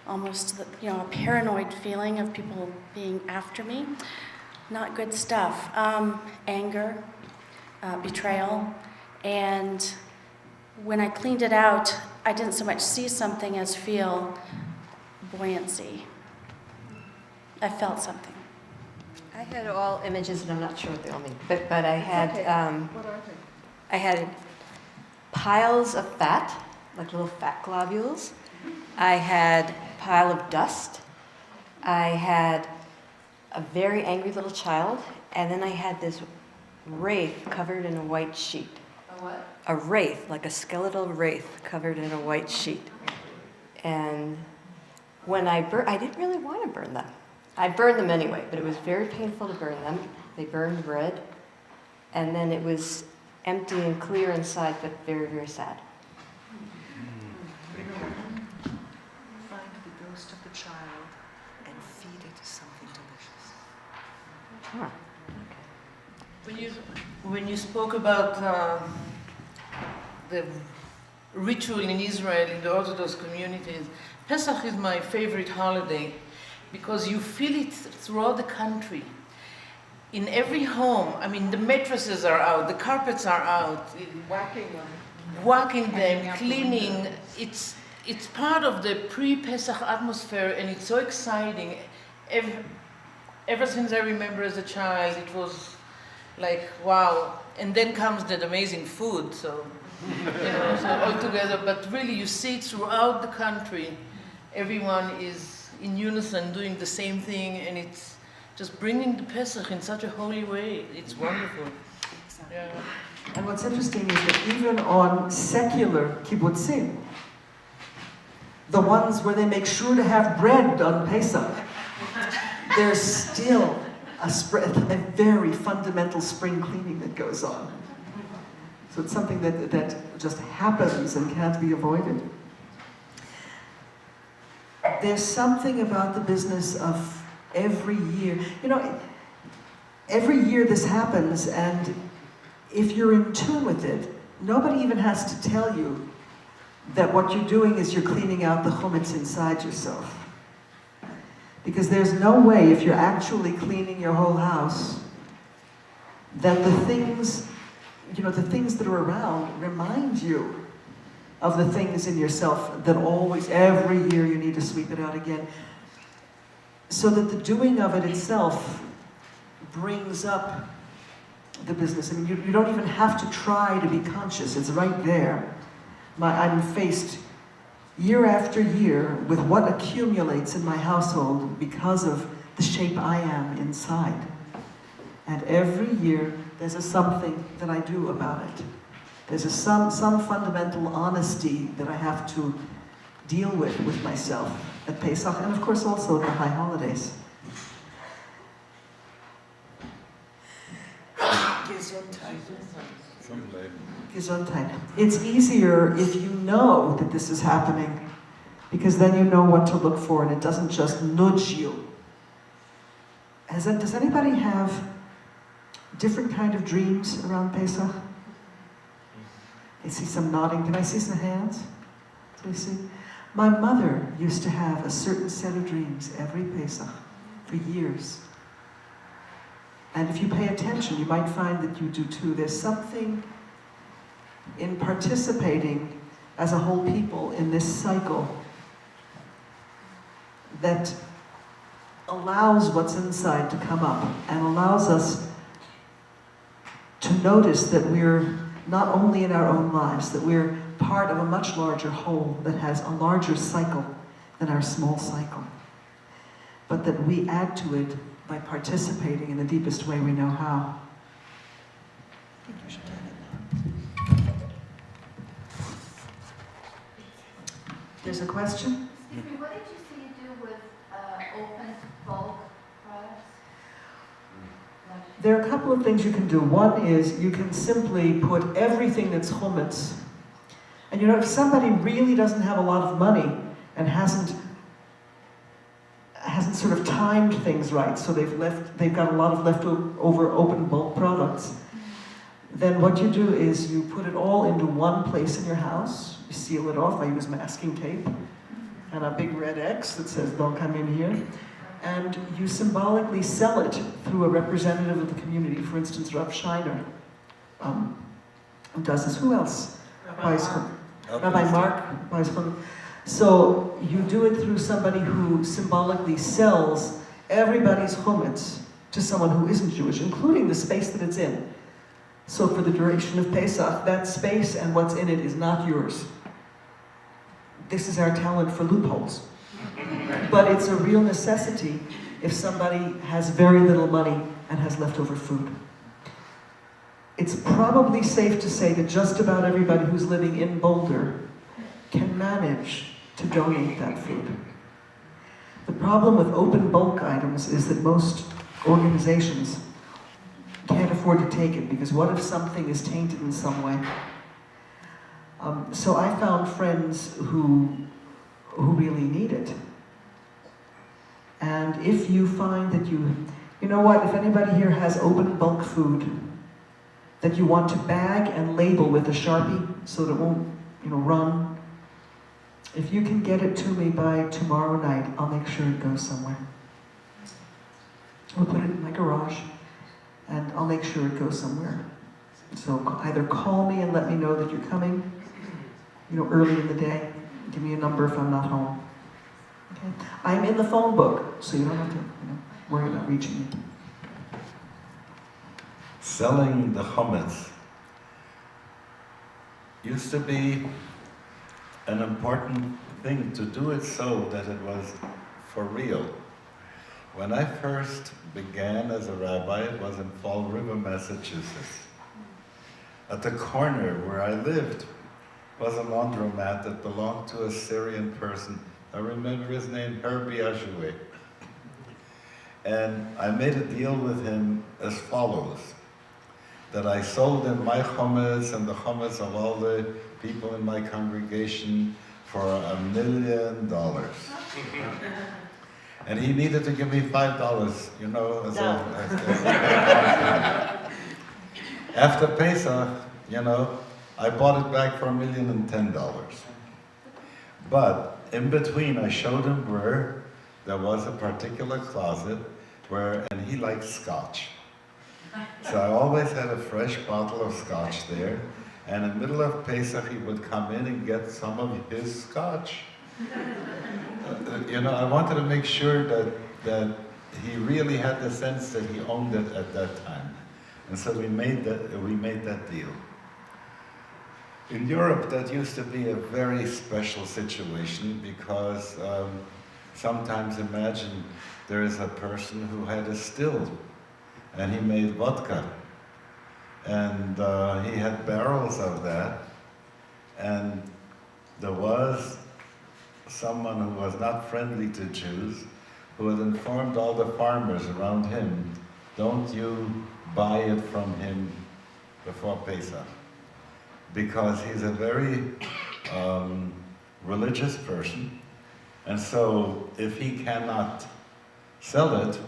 almost a paranoid feeling of people being after me. Not good stuff. Anger, betrayal, and when I cleaned it out, I didn't so much see something as feel buoyancy. I felt something. I had all images, and I'm not sure what they all mean, but I had What are they? I had piles of fat, like little fat globules. I had a pile of dust. I had a very angry little child, and then I had this wraith covered in a white sheet. A what? A wraith, like a skeletal wraith covered in a white sheet. And when I didn't really want to burn them. I burned them anyway, but it was very painful to burn them. They burned red. And then it was empty and clear inside, but very, very sad. Find the ghost of the child and feed it something delicious. Huh. When you spoke about the ritual in Israel, in the Orthodox communities, Pesach is my favorite holiday because you feel it throughout the country. In every home, I mean, the mattresses are out, the carpets are out, whacking them, cleaning. It's part of the pre-Pesach atmosphere, and it's so exciting. Ever since I remember as a child, it was like, wow. And then comes that amazing food, so, so all together. But really, you see it throughout the country. Everyone is in unison doing the same thing, and it's just bringing the Pesach in such a holy way. It's wonderful. Exactly. Yeah. And what's interesting is that even on secular kibbutzim, the ones where they make sure to have bread on Pesach, there's still a very fundamental spring cleaning that goes on. So it's something that just happens and can't be avoided. There's something about the business of every year. Every year this happens, and if you're in tune with it, nobody even has to tell you that what you're doing is you're cleaning out the chumetz inside yourself. Because there's no way, if you're actually cleaning your whole house, that the things that are around remind you of the things in yourself that always, every year you need to sweep it out again. So that the doing of it itself brings up the business. I mean, you don't even have to try to be conscious. It's right there. I'm faced year after year with what accumulates in my household because of the shape I am inside. And every year there's a something that I do about it. There's some fundamental honesty that I have to deal with myself at Pesach, and of course also at the high holidays. It Gesundheit. Some label. Gesundheit. It's easier if you know that this is happening, because then you know what to look for and it doesn't just nudge you. Does anybody have different kind of dreams around Pesach? I see some nodding. Can I see some hands? Do you see? My mother used to have a certain set of dreams every Pesach for years. And if you pay attention, you might find that you do too. There's something in participating as a whole people in this cycle that allows what's inside to come up and allows us to notice that we're not only in our own lives, that we're part of a much larger whole that has a larger cycle than our small cycle, but that we add to it by participating in the deepest way we know how. I think you should turn it now. There's a question? Excuse me, what did you say you do with open bulk products? There are a couple of things you can do. One is you can simply put everything that's chumetz. And you know, if somebody really doesn't have a lot of money and hasn't sort of timed things right, so they've got a lot of leftover open bulk products, then what you do is you put it all into one place in your house, you seal it off. I use masking tape and a big red X that says don't come in here. And you symbolically sell it through a representative of the community. For instance, Rav Scheiner does this. Who else? Rabbi Mark buys one. So you do it through somebody who symbolically sells everybody's chumetz to someone who isn't Jewish, including the space that it's in. So for the duration of Pesach, that space and what's in it is not yours. This is our talent for loopholes. But it's a real necessity if somebody has very little money and has leftover food. It's probably safe to say that just about everybody who's living in Boulder can manage to donate that food. The problem with open bulk items is that most organizations can't afford to take it, because what if something is tainted in some way? So I found friends who really need it. And if you find that you know what, if anybody here has open bulk food that you want to bag and label with a Sharpie so that it won't, run, if you can get it to me by tomorrow night, I'll make sure it goes somewhere. We'll put it in my garage and I'll make sure it goes somewhere. So either call me and let me know that you're coming, early in the day. Give me a number if I'm not home. Okay? I'm in the phone book, so you don't have to worry about reaching me. Selling the chumetz used to be an important thing, to do it so that it was for real. When I first began as a rabbi, it was in Fall River, Massachusetts. At the corner where I lived was a laundromat that belonged to a Syrian person. I remember his name, Herbie Ajoué. And I made a deal with him as follows, that I sold him my chumetz and the chumetz of all the people in my congregation for $1 million. And he needed to give me $5, After Pesach, I bought it back for $1,010,000. But in between, I showed him where there was a particular closet and he liked scotch. So I always had a fresh bottle of scotch there, and in the middle of Pesach he would come in and get some of his scotch. I wanted to make sure that he really had the sense that he owned it at that time. And so we made that deal. In Europe, that used to be a very special situation, because sometimes imagine there is a person who had a still and he made vodka, and he had barrels of that, and there was someone who was not friendly to Jews who had informed all the farmers around him, don't you buy it from him before Pesach, because he's a very religious person, and so if he cannot sell it,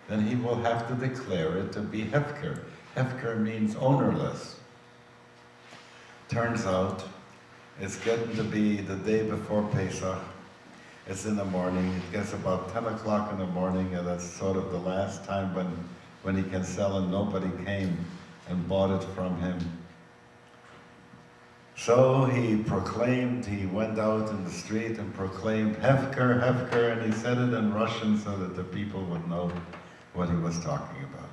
then he will have to declare it to be hefker. Hefker means ownerless. Turns out, it's getting to be the day before Pesach. It's in the morning. It gets about 10 o'clock in the morning, and that's sort of the last time when he can sell, and nobody came and bought it from him. So he went out in the street and proclaimed, Hefker, Hefker, and he said it in Russian so that the people would know what he was talking about.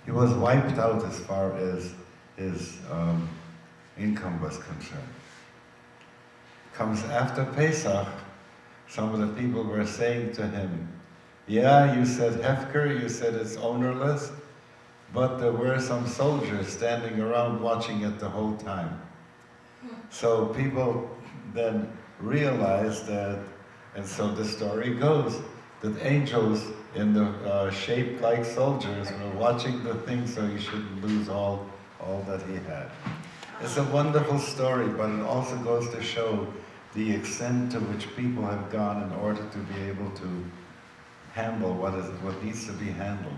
He was wiped out as far as his income was concerned. Comes after Pesach, some of the people were saying to him, yeah, you said Hefker, you said it's ownerless, but there were some soldiers standing around watching it the whole time. So people then realized that, and so the story goes, that angels in the shaped like soldiers were watching the thing so he shouldn't lose all that he had. It's a wonderful story, but it also goes to show the extent to which people have gone in order to be able to handle what needs to be handled.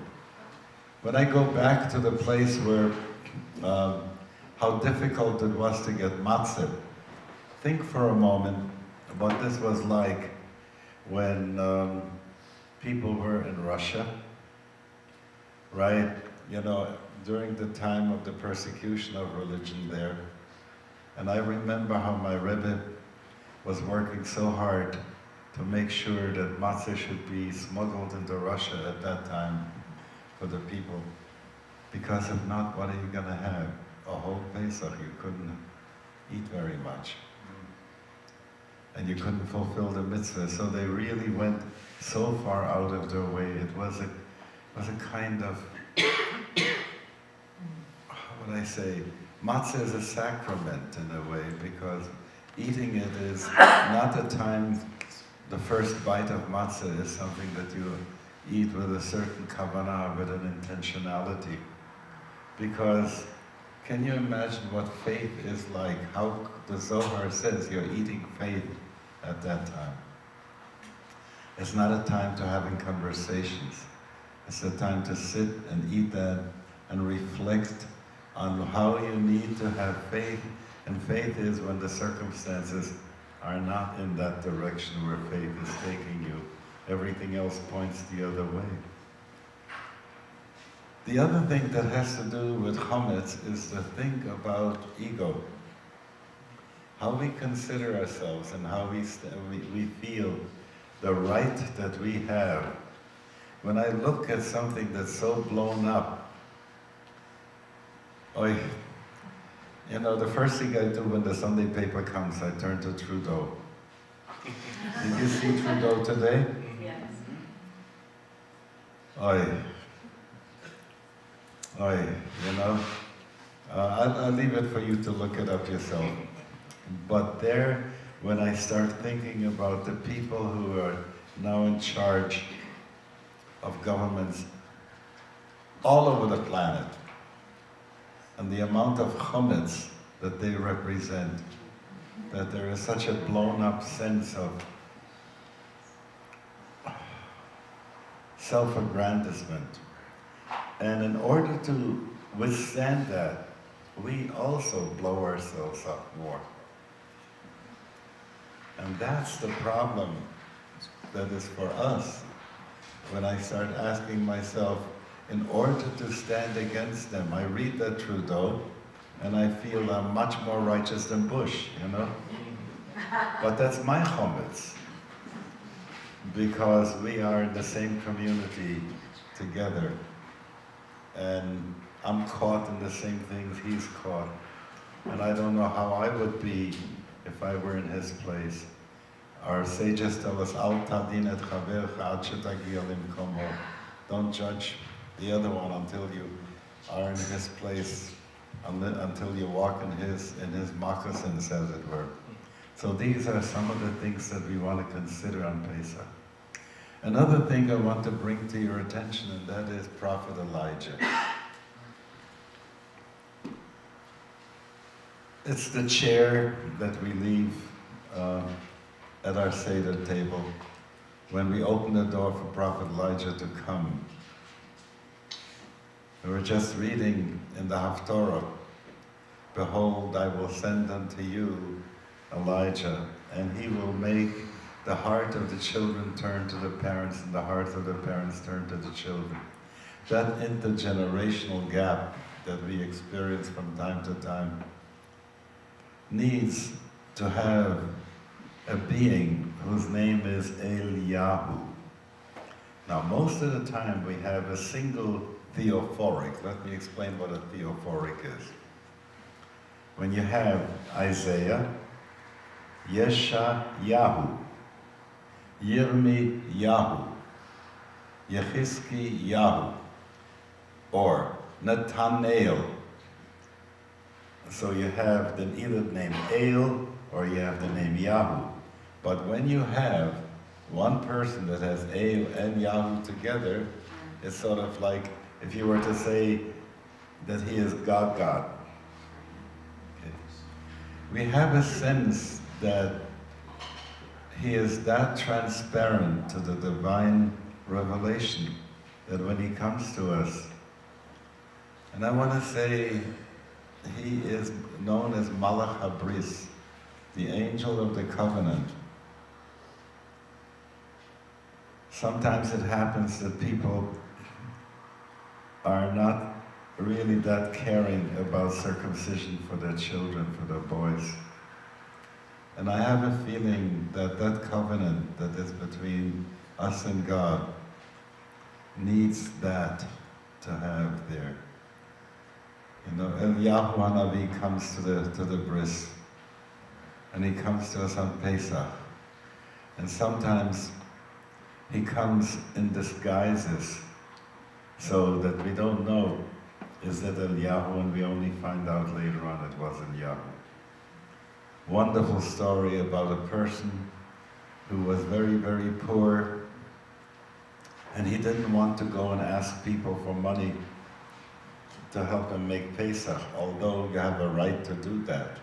When I go back to the place where, how difficult it was to get matzah, think for a moment what this was like when people were in Russia, right? You know, during the time of the persecution of religion there. And I remember how my Rebbe was working so hard to make sure that matzah should be smuggled into Russia at that time for the people. Because if not, what are you going to have? A whole Pesach, you couldn't eat very much. And you couldn't fulfill the mitzvah. So they really went so far out of their way. It was a kind of, how would I say, matzah is a sacrament in a way, because eating it is not a time, the first bite of matzah is something that you eat with a certain kavanah, with an intentionality. Because, can you imagine what faith is like? How the Zohar says you're eating faith at that time. It's not a time to having conversations. It's a time to sit and eat that and reflect on how you need to have faith. And faith is when the circumstances are not in that direction where faith is taking you. Everything else points the other way. The other thing that has to do with chametz is to think about ego. How we consider ourselves and how we feel the right that we have. When I look at something that's so blown up, you know, the first thing I do when the Sunday paper comes, I turn to Trudeau. Did you see Trudeau today? Yes. You know, I'll leave it for you to look it up yourself. But there, when I start thinking about the people who are now in charge of governments all over the planet, and the amount of chametz that they represent, that there is such a blown up sense of self-aggrandizement. And in order to withstand that, we also blow ourselves up more. And that's the problem that is for us. When I start asking myself, in order to stand against them, I read that Trudeau, and I feel I'm much more righteous than Bush, you know? But that's my chametz, because we are in the same community together, and I'm caught in the same things he's caught. And I don't know how I would be if I were in his place. Our sages tell us, Al tadin et chavercha ad shetagi limkomo. Don't judge the other one until you are in his place, until you walk in his moccasins, as it were. So these are some of the things that we want to consider on Pesach. Another thing I want to bring to your attention, and that is Prophet Elijah. It's the chair that we leave at our Seder table when we open the door for Prophet Elijah to come. We were just reading in the Haftorah, "Behold, I will send unto you Elijah, and he will make the heart of the children turn to the parents, and the hearts of the parents turn to the children." That intergenerational gap that we experience from time to time needs to have a being whose name is Eliyahu. Now, most of the time we have a single theophoric. Let me explain what a theophoric is. When you have Isaiah, Yeshayahu, Yirmiyahu, Yechizkiyahu, or Nathanael. So you have the either name El or you have the name Yahu. But when you have one person that has El and Yahu together, it's sort of like if you were to say that he is God. Okay. We have a sense that he is that transparent to the divine revelation that when he comes to us, and I want to say he is known as Malach HaBris, the angel of the covenant. Sometimes it happens that people are not really that caring about circumcision for their children, for their boys. And I have a feeling that that covenant that is between us and God needs that to have there. You know, Eliyahu Hanavi comes to the bris, and he comes to us on Pesach. And sometimes he comes in disguises so that we don't know, is it Eliyahu, and we only find out later on it was Eliyahu. Wonderful story about a person who was very, very poor, and he didn't want to go and ask people for money to help him make Pesach, although you have a right to do that.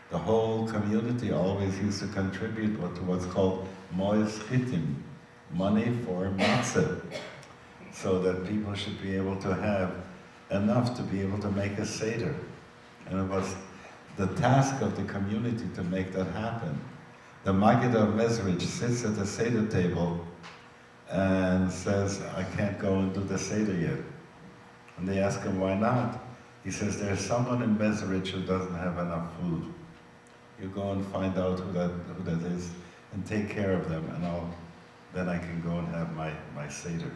The whole community always used to contribute to what's called mois chitim, money for matzah, so that people should be able to have enough to be able to make a Seder. And it was the task of the community to make that happen. The Maggid of Mezrich sits at the Seder table and says, I can't go and do the Seder yet. And they ask him, why not? He says, there's someone in Mezrich who doesn't have enough food. You go and find out who that is and take care of them, and then I can go and have my Seder.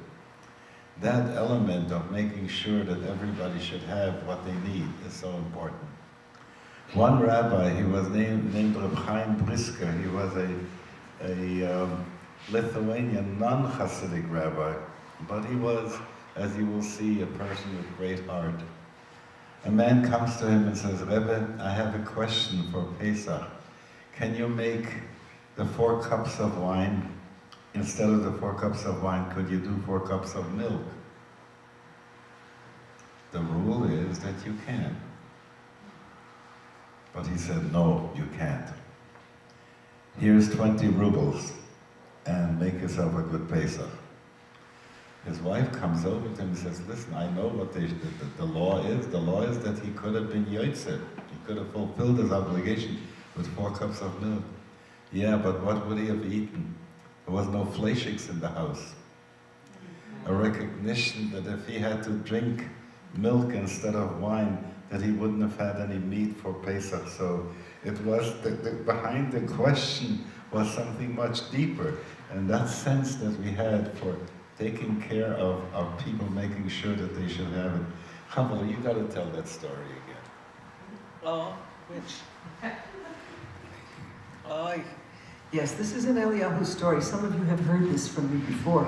That element of making sure that everybody should have what they need is so important. One rabbi, he was named Reb Chaim Brisker. He was a Lithuanian non-Hasidic rabbi, but he was, as you will see, a person with great heart. A man comes to him and says, Rebbe, I have a question for Pesach. Can you make the 4 cups of wine, instead of the 4 cups of wine, could you do 4 cups of milk? The rule is that you can. But he said, no, you can't. Here's 20 rubles, and make yourself a good Pesach. His wife comes over to him and says, listen, I know what the law is. The law is that he could have been Yotzer. He could have fulfilled his obligation with 4 cups of milk. Yeah, but what would he have eaten? There was no fleischiks in the house. A recognition that if he had to drink milk instead of wine, that he wouldn't have had any meat for Pesach. So it was, behind the question was something much deeper. And that sense that we had for taking care of people, making sure that they should have it. Chaval, you got to tell that story again. Oh, which? Oh, yes, this is an Eliyahu story. Some of you have heard this from me before.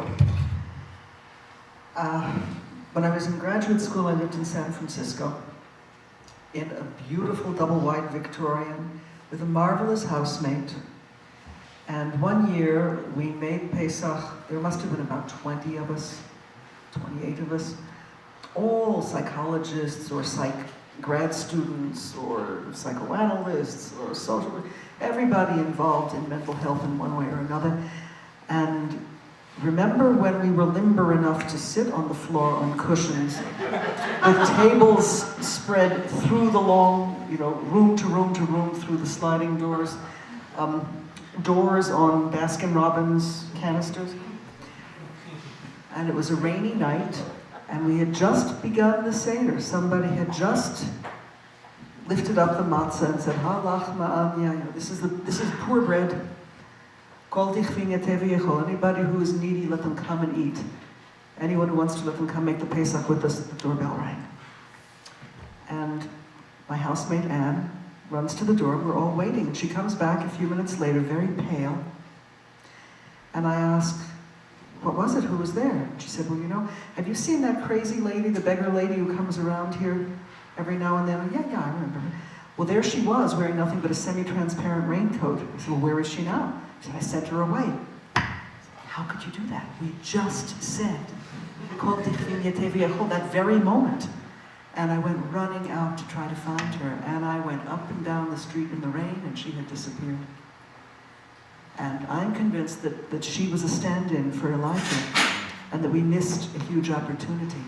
When I was in graduate school, I lived in San Francisco in a beautiful double-wide Victorian with a marvelous housemate. And one year we made Pesach. There must have been about 20 of us, 28 of us, all psychologists or psych grad students or psychoanalysts or social workers, everybody involved in mental health in one way or another. And remember when we were limber enough to sit on the floor on cushions with tables spread through the long, room to room to room through the sliding doors, doors on Baskin-Robbins canisters. And it was a rainy night, and we had just begun the Seder. Somebody had just lifted up the matzah and said, "Halach ma'am, this is poor bread. Kol tichvin yatev yechol." Anybody who is needy, let them come and eat. Anyone who wants to, let them come make the Pesach with us. The doorbell rang. And my housemate Anne runs to the door. We're all waiting, and she comes back a few minutes later, very pale. And I ask, "What was it? Who was there?" And she said, "Well, have you seen that crazy lady, the beggar lady who comes around here every now and then?" Yeah, I remember her. Well, there she was, wearing nothing but a semi-transparent raincoat. I said, "Well, where is she now?" She said, "I sent her away." I said, "How could you do that? We just said, Kol tichvin yatev yechol, that very moment." And I went running out to try to find her, and I went up and down the street in the rain, and she had disappeared. And I'm convinced that she was a stand-in for Elijah, and that we missed a huge opportunity.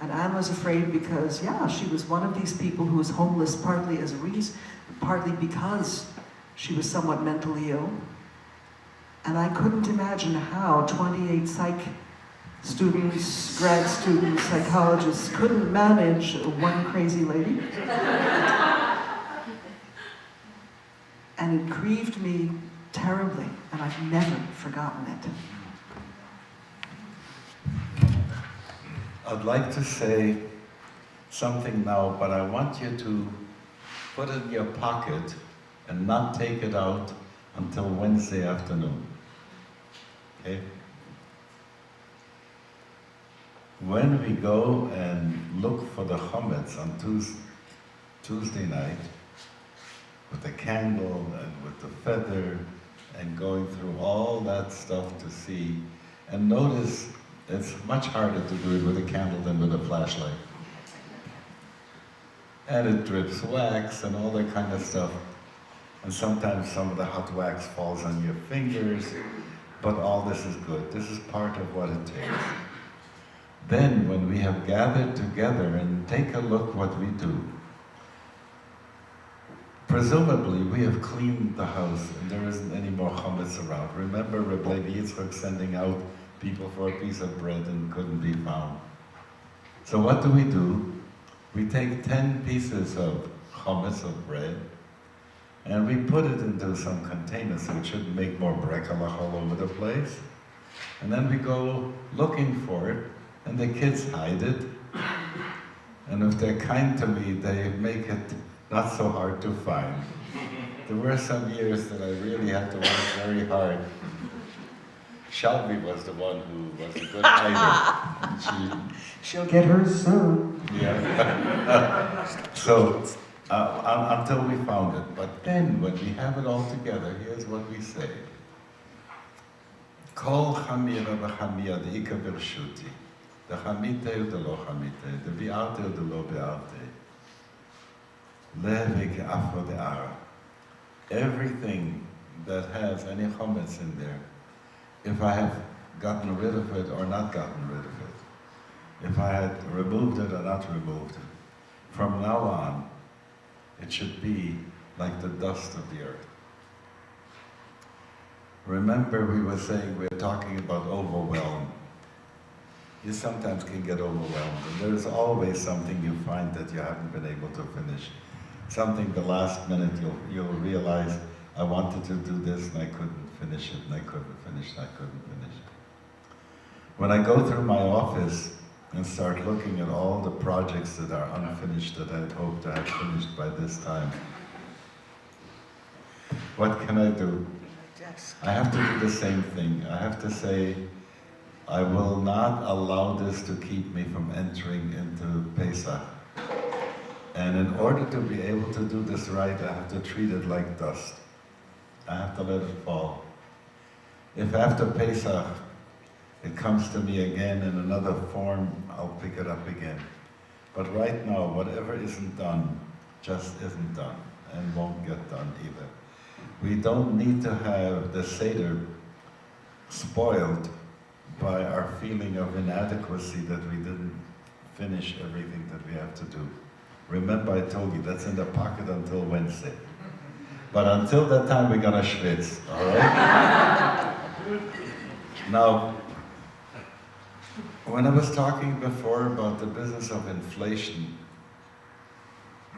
And Anne was afraid because, she was one of these people who was homeless partly as a reason, partly because she was somewhat mentally ill. And I couldn't imagine how 28 psych students, grad students, psychologists couldn't manage one crazy lady. And it grieved me terribly, and I've never forgotten it. I'd like to say something now, but I want you to put it in your pocket and not take it out until Wednesday afternoon. Okay? When we go and look for the chametz on Tuesday night, with the candle and with the feather, and going through all that stuff to see, and notice it's much harder to do it with a candle than with a flashlight. And it drips wax and all that kind of stuff. And sometimes some of the hot wax falls on your fingers, but all this is good. This is part of what it takes. Then, when we have gathered together and take a look what we do, presumably we have cleaned the house and there isn't any more chametz around. Remember Rabbi Yitzchak sending out people for a piece of bread and couldn't be found. So what do? We take 10 pieces of chametz, of bread, and we put it into some container so it shouldn't make more brekalach all over the place. And then we go looking for it, and the kids hide it. And if they're kind to me, they make it not so hard to find. There were some years that I really had to work very hard. Shelby was the one who was a good hider. She'll get hers soon. Yeah. So, until we found it. But then, when we have it all together, here's what we say. Kol chamira v'chamia de'ika b'rshuti. The chamite u de lo chamite. The bi'arte u de lo bi'arte. Leve ke'afro de'ara. Everything that has any chametz in there, if I have gotten rid of it or not gotten rid of it, if I had removed it or not removed it, from now on, it should be like the dust of the earth. Remember, we were saying we're talking about overwhelm. You sometimes can get overwhelmed, and there's always something you find that you haven't been able to finish. Something the last minute you'll realize, I wanted to do this and I couldn't finish it, and I couldn't finish it, I couldn't finish it. When I go through my office and start looking at all the projects that are unfinished that I'd hoped to have finished by this time, what can I do? I have to do the same thing. I have to say, I will not allow this to keep me from entering into Pesach. And in order to be able to do this right, I have to treat it like dust. I have to let it fall. If after Pesach it comes to me again in another form, I'll pick it up again. But right now, whatever isn't done, just isn't done, and won't get done either. We don't need to have the Seder spoiled by our feeling of inadequacy that we didn't finish everything that we have to do. Remember, I told you, that's in the pocket until Wednesday. But until that time, we're gonna schwitz, all right? Now, when I was talking before about the business of inflation,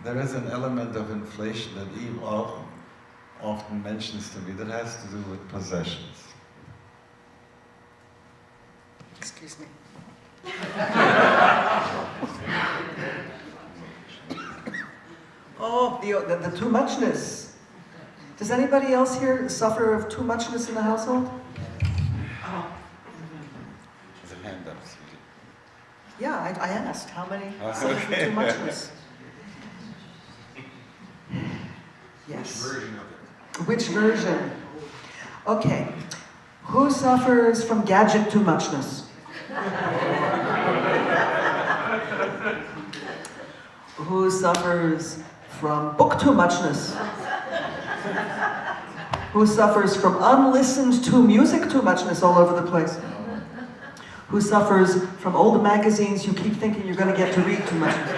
there is an element of inflation that Eve often mentions to me that has to do with possessions. Excuse me. Oh, the too muchness. Does anybody else here suffer of too muchness in the household? Oh. There's a hand up. Yeah, I asked how many Oh, suffer from okay. too muchness. Yes. Which version of it? Which version? Okay. Who suffers from gadget too muchness? Who suffers from book too muchness? Who suffers from unlistened to music too muchness all over the place? Who suffers from old magazines you keep thinking you're going to get to read too muchness?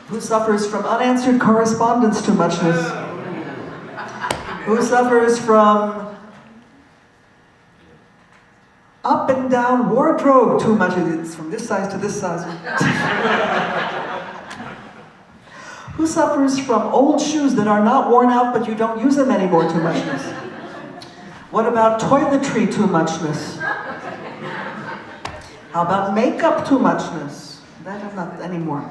Who suffers from unanswered correspondence too muchness? Who suffers from up and down wardrobe too much? It's from this size to this size. Who suffers from old shoes that are not worn out but you don't use them anymore too muchness? What about toiletry too muchness? How about makeup too muchness? That is not anymore.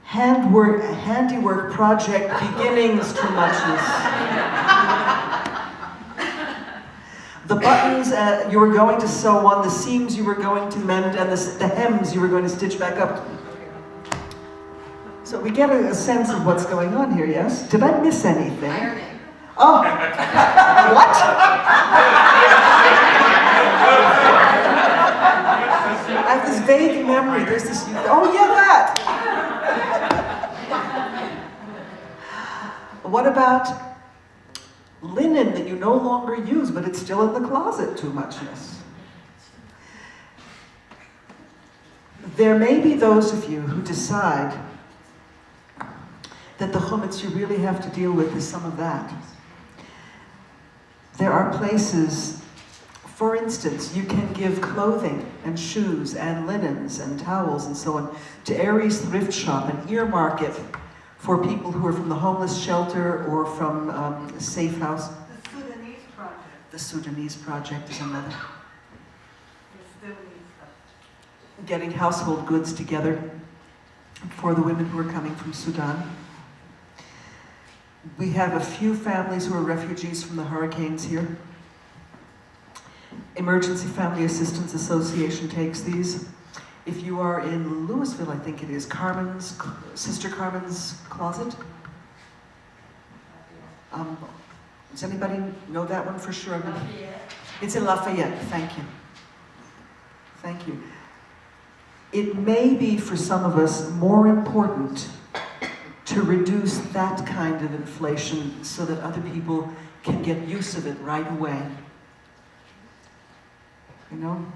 Handiwork project beginnings too muchness. The buttons you were going to sew on, the seams you were going to mend, and the hems you were going to stitch back up. So we get a sense of what's going on here, yes? Did I miss anything? Ironing. Oh, what? I have this vague memory. There's this, oh yeah, that! What about linen that you no longer use, but it's still in the closet too muchness? There may be those of you who decide that the chumetz you really have to deal with is some of that. There are places, for instance, you can give clothing and shoes and linens and towels and so on to Aries Thrift Shop and earmark it for people who are from the homeless shelter or from a safe house. The Sudanese project. The Sudanese project is another. Still needs stuff. Getting household goods together for the women who are coming from Sudan. We have a few families who are refugees from the hurricanes here. Emergency Family Assistance Association takes these. If you are in Louisville, I think it is, Sister Carmen's Closet. Does anybody know that one for sure? It's in Lafayette, thank you. Thank you. It may be for some of us more important to reduce that kind of inflation so that other people can get use of it right away. You know?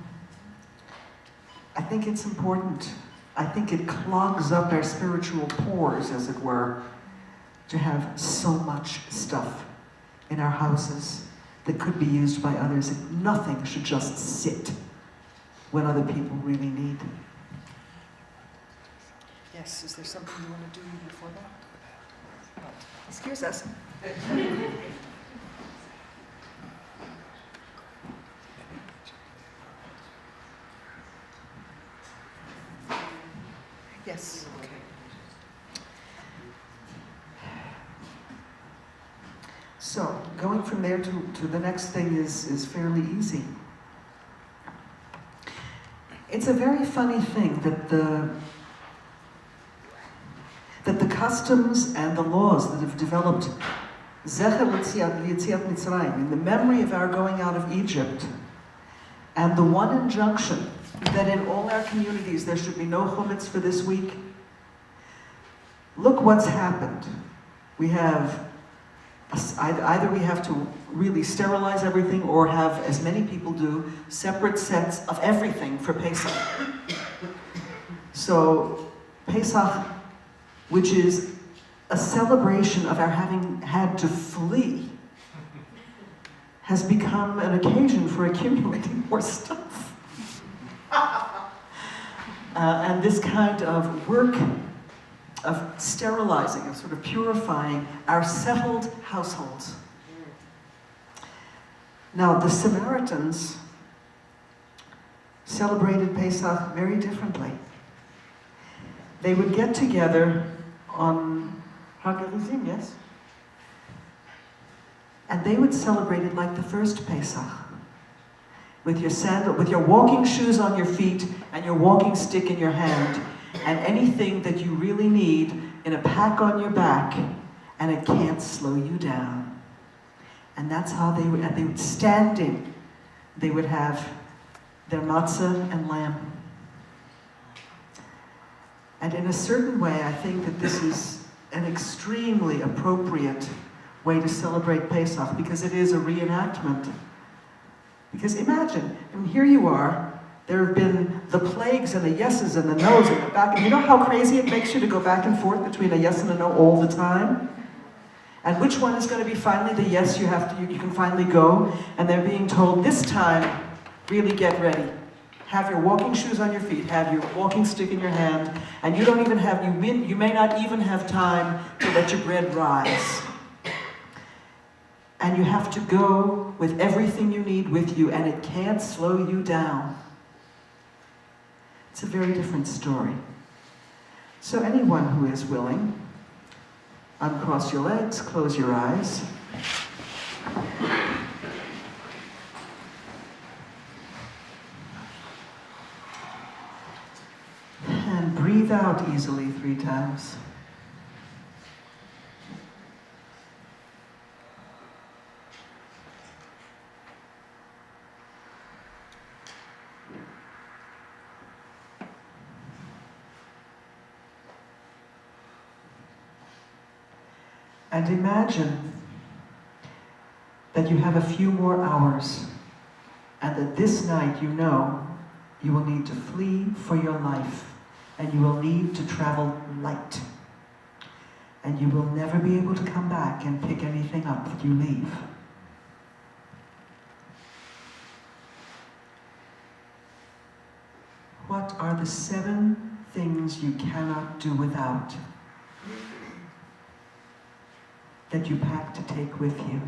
I think it's important. I think it clogs up our spiritual pores, as it were, to have so much stuff in our houses that could be used by others. Nothing should just sit when other people really need. Yes, is there something you want to do before that? Excuse us. Yes, okay. So, going from there to the next thing is fairly easy. It's a very funny thing that the customs and the laws that have developed Zecher L'Yetziat Mitzrayim, in the memory of our going out of Egypt, And the one injunction that in all our communities there should be no chumetz for this week, look what's happened. We have, either we have to really sterilize everything or have, as many people do, separate sets of everything for Pesach. So Pesach, which is a celebration of our having had to flee, has become an occasion for accumulating more stuff. And this kind of work of sterilizing, of sort of purifying our settled households. Now, the Samaritans celebrated Pesach very differently. They would get together on Hagarizim, yes? And they would celebrate it like the first Pesach. With your sandal, with your walking shoes on your feet and your walking stick in your hand, and anything that you really need in a pack on your back, and it can't slow you down. And that's how they would standing, they would have their matzah and lamb. And in a certain way, I think that this is an extremely appropriate way to celebrate Pesach, because it is a reenactment. Because imagine, and here you are, there have been the plagues and the yeses and the nos and the back, and you know how crazy it makes you to go back and forth between a yes and a no all the time? And which one is going to be finally the yes you can finally go? And they're being told, this time, really get ready. Have your walking shoes on your feet, have your walking stick in your hand, and you don't even have, you may not even have time to let your bread rise. And you have to go with everything you need with you, and it can't slow you down. It's a very different story. So anyone who is willing, uncross your legs, close your eyes. And breathe out easily 3 times. And imagine that you have a few more hours, and that this night you know you will need to flee for your life, and you will need to travel light. And you will never be able to come back and pick anything up that you leave. What are the 7 things you cannot do without, that you pack to take with you?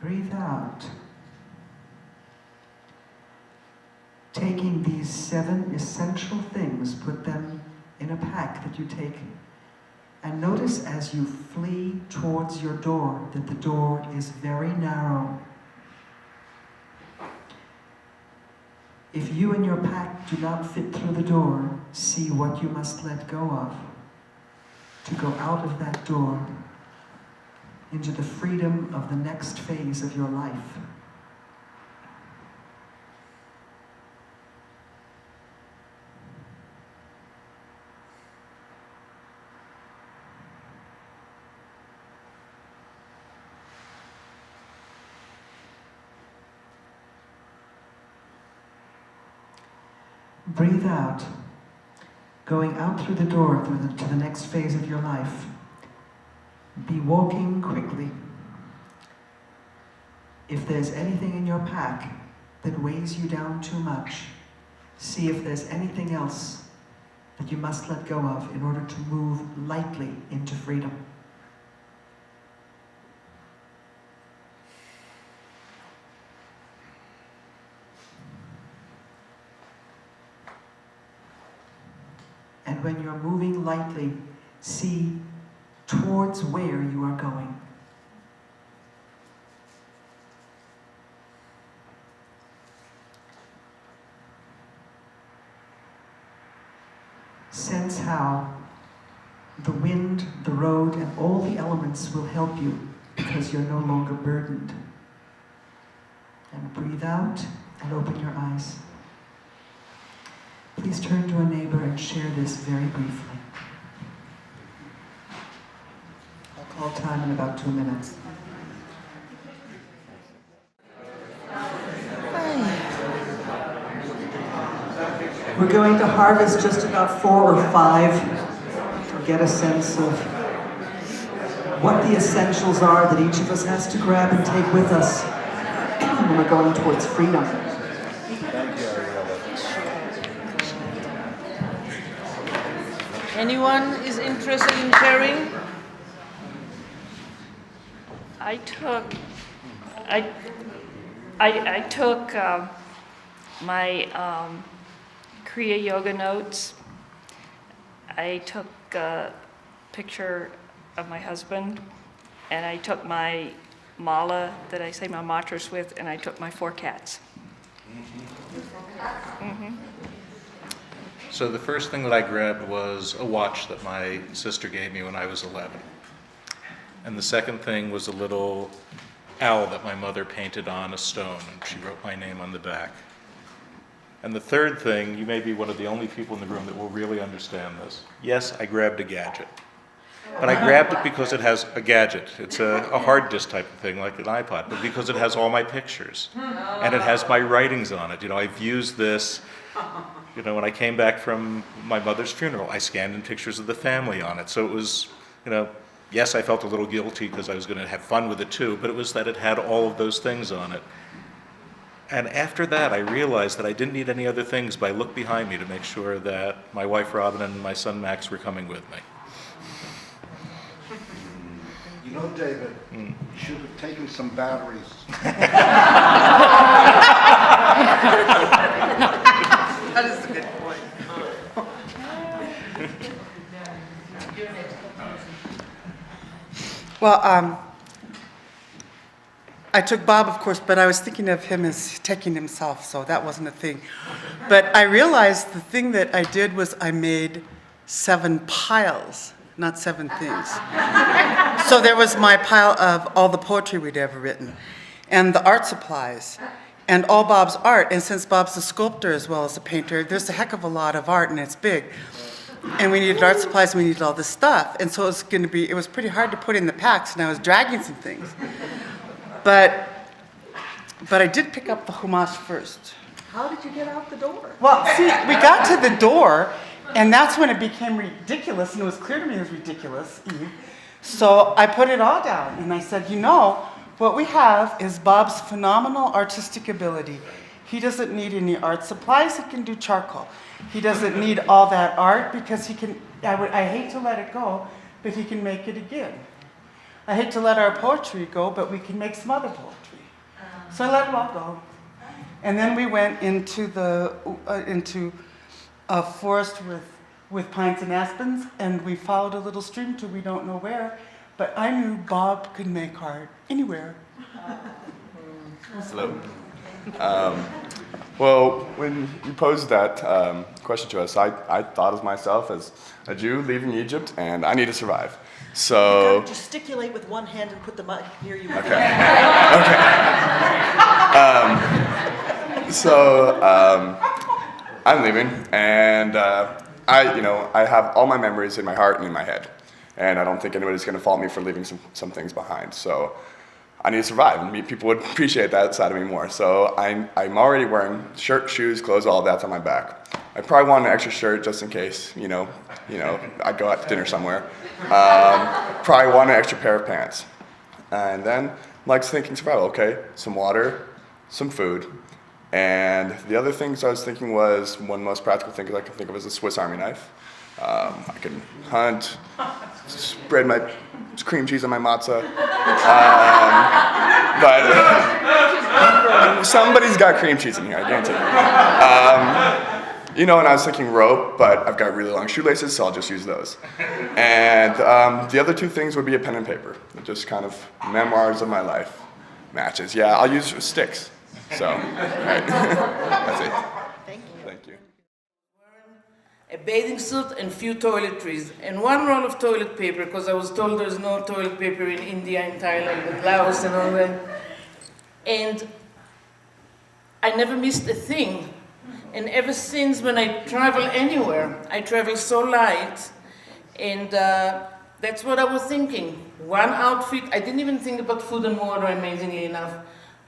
Breathe out. Taking these 7 essential things, put them in a pack that you take. And notice as you flee towards your door that the door is very narrow. If you and your pack do not fit through the door, see what you must let go of to go out of that door into the freedom of the next phase of your life. Breathe out, going out through the door to the next phase of your life. Be walking quickly. If there's anything in your pack that weighs you down too much, see if there's anything else that you must let go of in order to move lightly into freedom. And when you're moving lightly, see towards where you are going. Sense how the wind, the road, and all the elements will help you because you're no longer burdened. And breathe out and open your eyes. Please turn to a neighbor and share this very briefly. I'll call time in about 2 minutes. We're going to harvest just about 4 or 5 to get a sense of what the essentials are that each of us has to grab and take with us when we're going towards freedom. Anyone is interested in sharing? I took my Kriya Yoga notes. I took a picture of my husband, and I took my mala that I say my mantras with, and I took my 4 cats. Mm-hmm. So the first thing that I grabbed was a watch that my sister gave me when I was 11. And the second thing was a little owl that my mother painted on a stone, and she wrote my name on the back. And the third thing, you may be one of the only people in the room that will really understand this. Yes, I grabbed a gadget. But I grabbed it because it has a gadget. It's a hard disk type of thing, like an iPod, but because it has all my pictures. And it has my writings on it. I've used this, when I came back from my mother's funeral, I scanned in pictures of the family on it. So it was, yes, I felt a little guilty because I was going to have fun with it too, but it was that it had all of those things on it. And after that, I realized that I didn't need any other things, but I looked behind me to make sure that my wife Robin and my son Max were coming with me. You know, David, you should have taken some batteries. That is a good point. Well, I took Bob, of course, but I was thinking of him as taking himself, so that wasn't a thing. But I realized the thing that I did was I made 7 piles, not 7 things. So there was my pile of all the poetry we'd ever written, and the art supplies, and all Bob's art. And since Bob's a sculptor as well as a painter, there's a heck of a lot of art, and it's big. And we needed art supplies, and we needed all this stuff. And so it was pretty hard to put in the packs, and I was dragging some things. But I did pick up the Chumash first. How did you get out the door? Well, see, we got to the door, and that's when it became ridiculous, and it was clear to me it was ridiculous, Eve. So I put it all down, and I said, what we have is Bob's phenomenal artistic ability. He doesn't need any art supplies, he can do charcoal. He doesn't need all that art because he can, I hate to let it go, but he can make it again. I hate to let our poetry go, but we can make some other poetry. So I let it all go. And then we went into a forest with pines and aspens, and we followed a little stream to we don't know where, but I knew Bob could make art anywhere. Hello. Well, when you posed that question to us, I thought of myself as a Jew leaving Egypt, and I need to survive. So You gotta gesticulate with one hand and put the mic near you. Okay. I'm leaving, and I have all my memories in my heart and in my head, and I don't think anybody's going to fault me for leaving some things behind. So I need to survive, and people would appreciate that side of me more. So I'm already wearing shirt, shoes, clothes, all that's on my back. I probably want an extra shirt just in case, I go out to dinner somewhere. Probably want an extra pair of pants. And then I'm thinking survival, okay, some water, some food. And the other things I was thinking was, one most practical thing I can think of is a Swiss Army knife. I can hunt, spread my cream cheese on my matzah. But somebody's got cream cheese in here, I guarantee. and I was thinking rope, but I've got really long shoelaces, so I'll just use those. And the other two things would be a pen and paper, just kind of memoirs of my life, matches. Yeah, I'll use sticks. So, all right. That's it. Thank you. A bathing suit and few toiletries, and one roll of toilet paper, because I was told there's no toilet paper in India and Thailand and Laos and all that. And I never missed a thing. And ever since, when I travel anywhere, I travel so light, and that's what I was thinking. One outfit, I didn't even think about food and water, amazingly enough.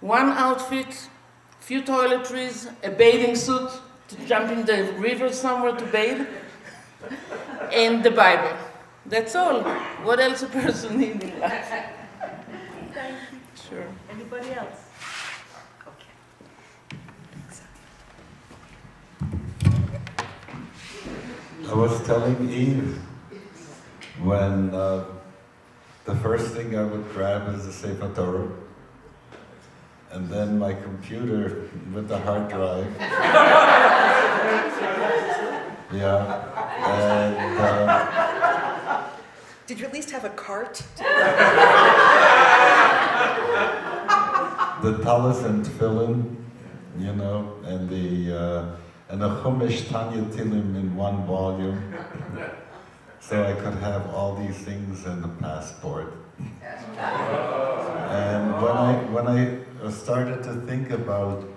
One outfit, few toiletries, a bathing suit, to jump in the river somewhere to bathe, and the Bible. That's all. What else a person needs in life? Thank you. Sure. Anybody else? I was telling Eve when the first thing I would grab is the Sefer Torah, and then my computer with the hard drive. Yeah, and Did you at least have a cart? the Talis and Tefillin, and the Chumash Tanya Tilim in one volume, so I could have all these things in the passport. And when I started to think about,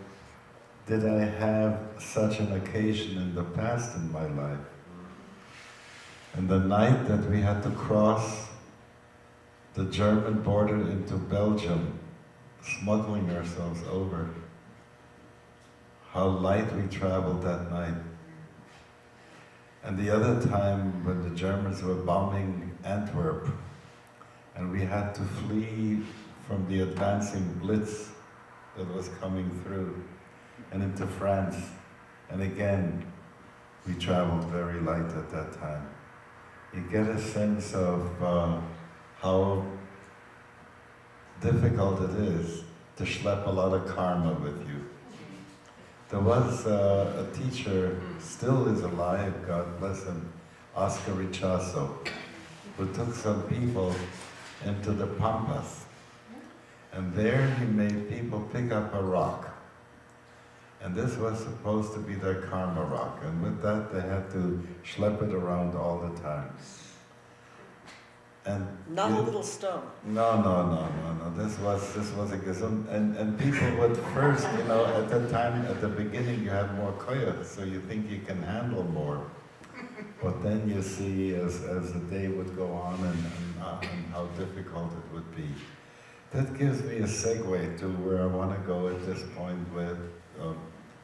did I have such an occasion in the past in my life? And the night that we had to cross the German border into Belgium, smuggling ourselves over, how light we traveled that night. And the other time when the Germans were bombing Antwerp, and we had to flee from the advancing blitz that was coming through and into France. And again, we traveled very light at that time. You get a sense of how difficult it is to schlep a lot of karma with you. There was a teacher, still is alive, God bless him, Oscar Richasso, who took some people into the Pampas. And there he made people pick up a rock. And this was supposed to be their karma rock. And with that, they had to schlep it around all the time. And Not a little stone. No. This was a gesund. And people would first, at the time, at the beginning, you have more koyach, so you think you can handle more. But then you see, as the day would go on, and how difficult it would be. That gives me a segue to where I want to go at this point with,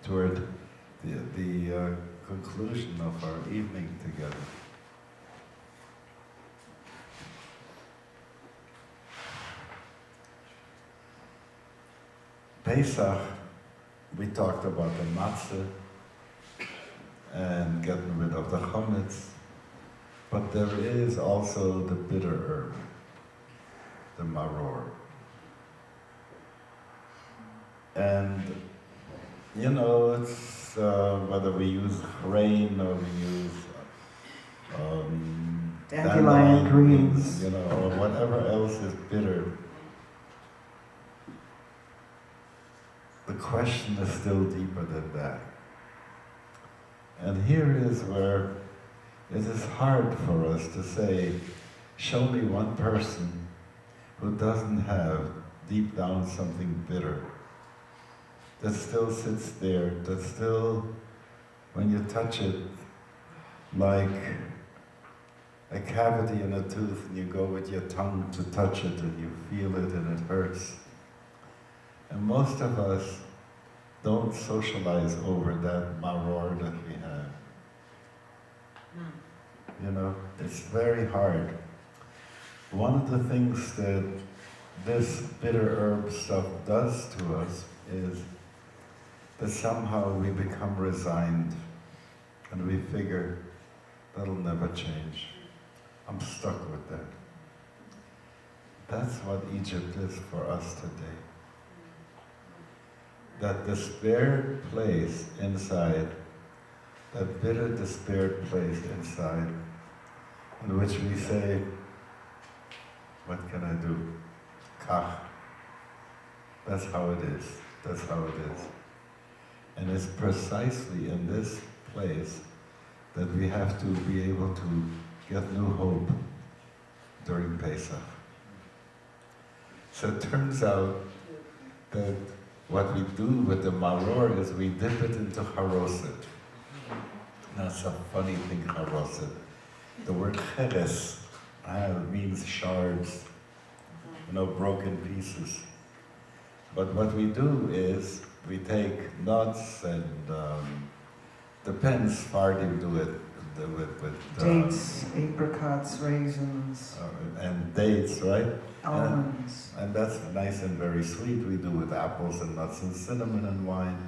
toward the conclusion of our evening together. Pesach, we talked about the matzah and getting rid of the chametz, but there is also the bitter herb, the maror. And it's whether we use grain or we use dandelion greens, or whatever else is bitter. The question is still deeper than that. And here is where it is hard for us to say, show me one person who doesn't have deep down something bitter, that still sits there, that still, when you touch it, like a cavity in a tooth, and you go with your tongue to touch it, and you feel it, and it hurts. And most of us don't socialize over that maror that we have. It's very hard. One of the things that this bitter herb stuff does to us is that somehow we become resigned, and we figure, that'll never change. I'm stuck with that. That's what Egypt is for us today. That the spared place inside that bitter, despaired place inside, in which we say, what can I do? Kach. That's how it is. That's how it is. And it's precisely in this place that we have to be able to get new hope during Pesach. So it turns out that what we do with the maror is we dip it into haroset. That's a funny thing, haroset. The word cheres means shards, broken pieces. But what we do is we take nuts and depends, Fardim do it with dates, apricots, raisins, and dates, right? almonds. And that's nice and very sweet. We do with apples and nuts and cinnamon and wine.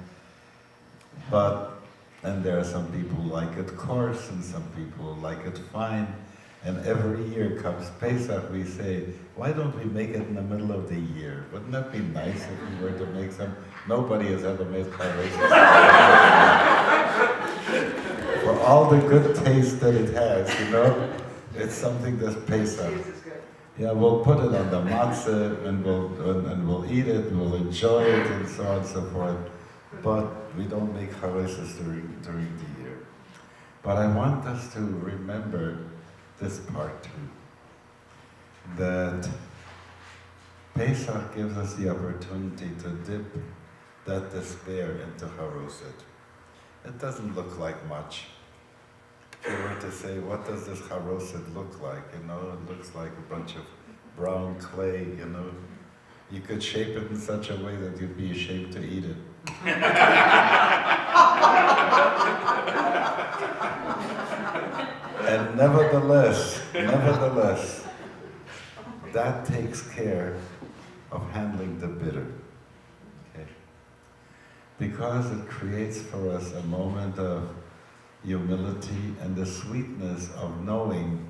And there are some people who like it coarse and some people like it fine. And every year comes Pesach, we say, why don't we make it in the middle of the year? Wouldn't that be nice if we were to make some? Nobody has ever made chayroses. For all the good taste that it has, it's something that's Pesach. Yeah, we'll put it on the matzah and we'll eat it, we'll enjoy it, and so on and so forth. But we don't make chayroses during the year. But I want us to remember this part too, that Pesach gives us the opportunity to dip that despair into haroset. It doesn't look like much. If you were to say, what does this haroset look like? It looks like a bunch of brown clay, You could shape it in such a way that you'd be ashamed to eat it. And nevertheless, that takes care of handling the bitter. Okay? Because it creates for us a moment of humility and the sweetness of knowing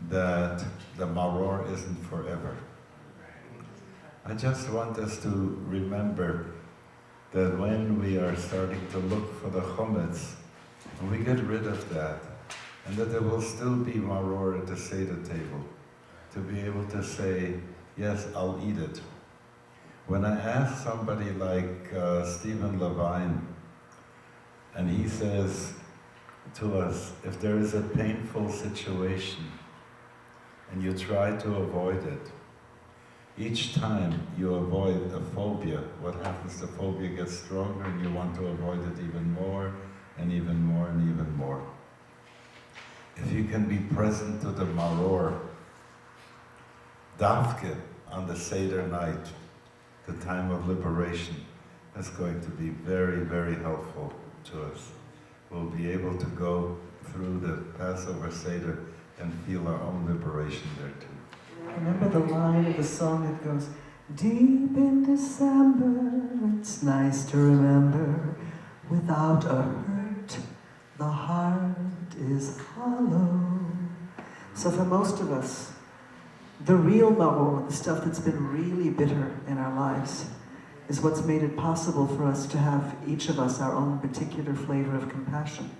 that the maror isn't forever. I just want us to remember that when we are starting to look for the chometz, we get rid of that, and that there will still be maror at the Seder table, to be able to say, yes, I'll eat it. When I ask somebody like Stephen Levine, and he says to us, if there is a painful situation, and you try to avoid it, each time you avoid a phobia, what happens? The phobia gets stronger and you want to avoid it even more and even more and even more. If you can be present to the maror, dafke, on the Seder night, the time of liberation, that's going to be very, very helpful to us. We'll be able to go through the Passover Seder and feel our own liberation there too. Remember the line of the song that goes, deep in December, it's nice to remember, without a hurt, the heart is hollow. So for most of us, the real maror, the stuff that's been really bitter in our lives, is what's made it possible for us to have, each of us, our own particular flavor of compassion.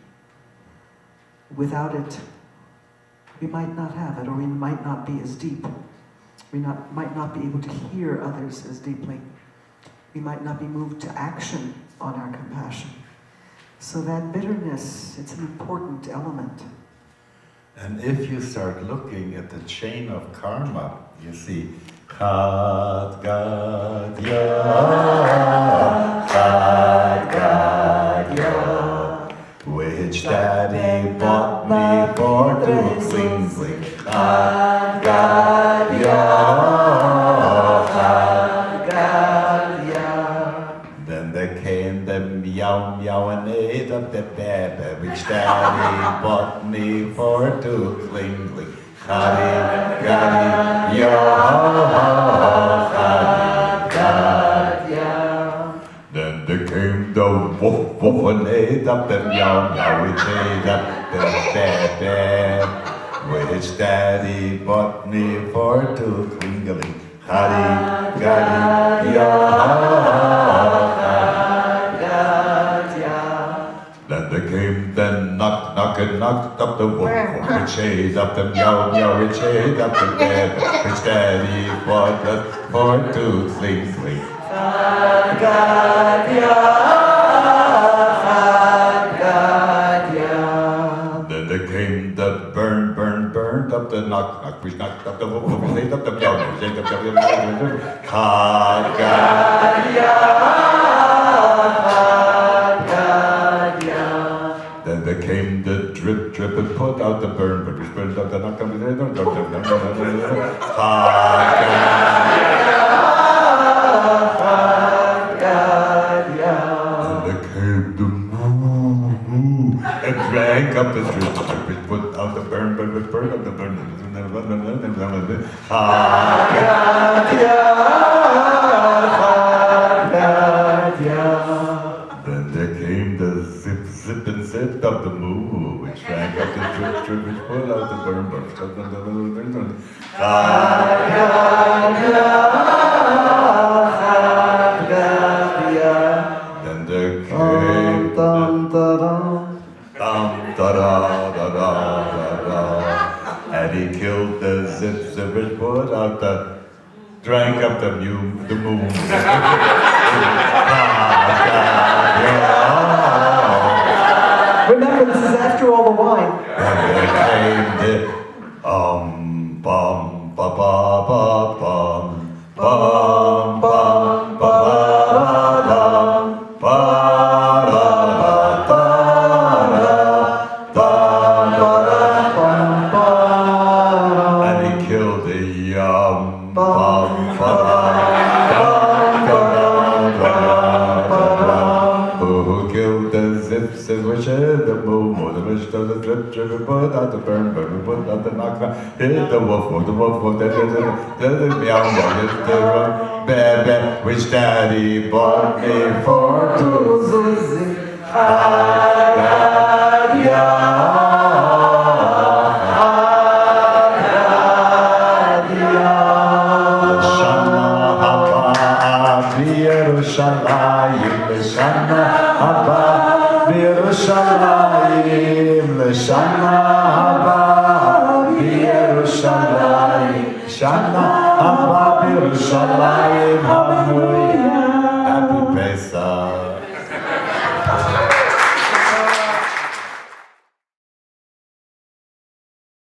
Without it, we might not have it, or we might not be as deep. We might not be able to hear others as deeply. We might not be moved to action on our compassion. So that bitterness, it's an important element. And if you start looking at the chain of karma, you see, Chad Gadya, Chad Gadya, which daddy bought me for to cling cling. Chad Gadya, Chad Gadya. Then there came the meow meow and ate up the baby, which daddy bought me for to cling cling. Chad Gadya, Chad Gadya. Then there came the woof woof and ate up the meow meow, which ate up the baby, which daddy bought me for to cling-a-ling. Chad Gadya, Chad Gadya. Then there came knocked up the woof, it chased up the meow, meow, it chased up the bed, which daddy bought us for to sling, sling. Then there came the burn, burn, burned up the knock, knock, which knocked up the woof, woof, chased up the meow, meow, chased up the Then there came the drip, drip, and put out the burn, but we spread out the knock, knock, and drank up the drip, which put out the burn, but which burned up the burn. Then there came the zip, zip, and zip up the moo, which drank up the drip, drip, which put out the burn, but then there came and he killed the zip, zip, which put out the, drank up the moon. Remember, this is after all the wine. And there came the bum, ba ba ba bum, bum, bum, ba ba ba bum, and he killed the bum, ba who killed the zips and which hit the moo, the which does the drip, drip, and put out the burn, burn, put out the knock, knock, hit the woof, the meow, meow, hit the run, bear, bear, which daddy bought me for two. Yerushalayim, Leshana haba, Yerushalayim, Shana haba, Yerushalayim, Hallelujah.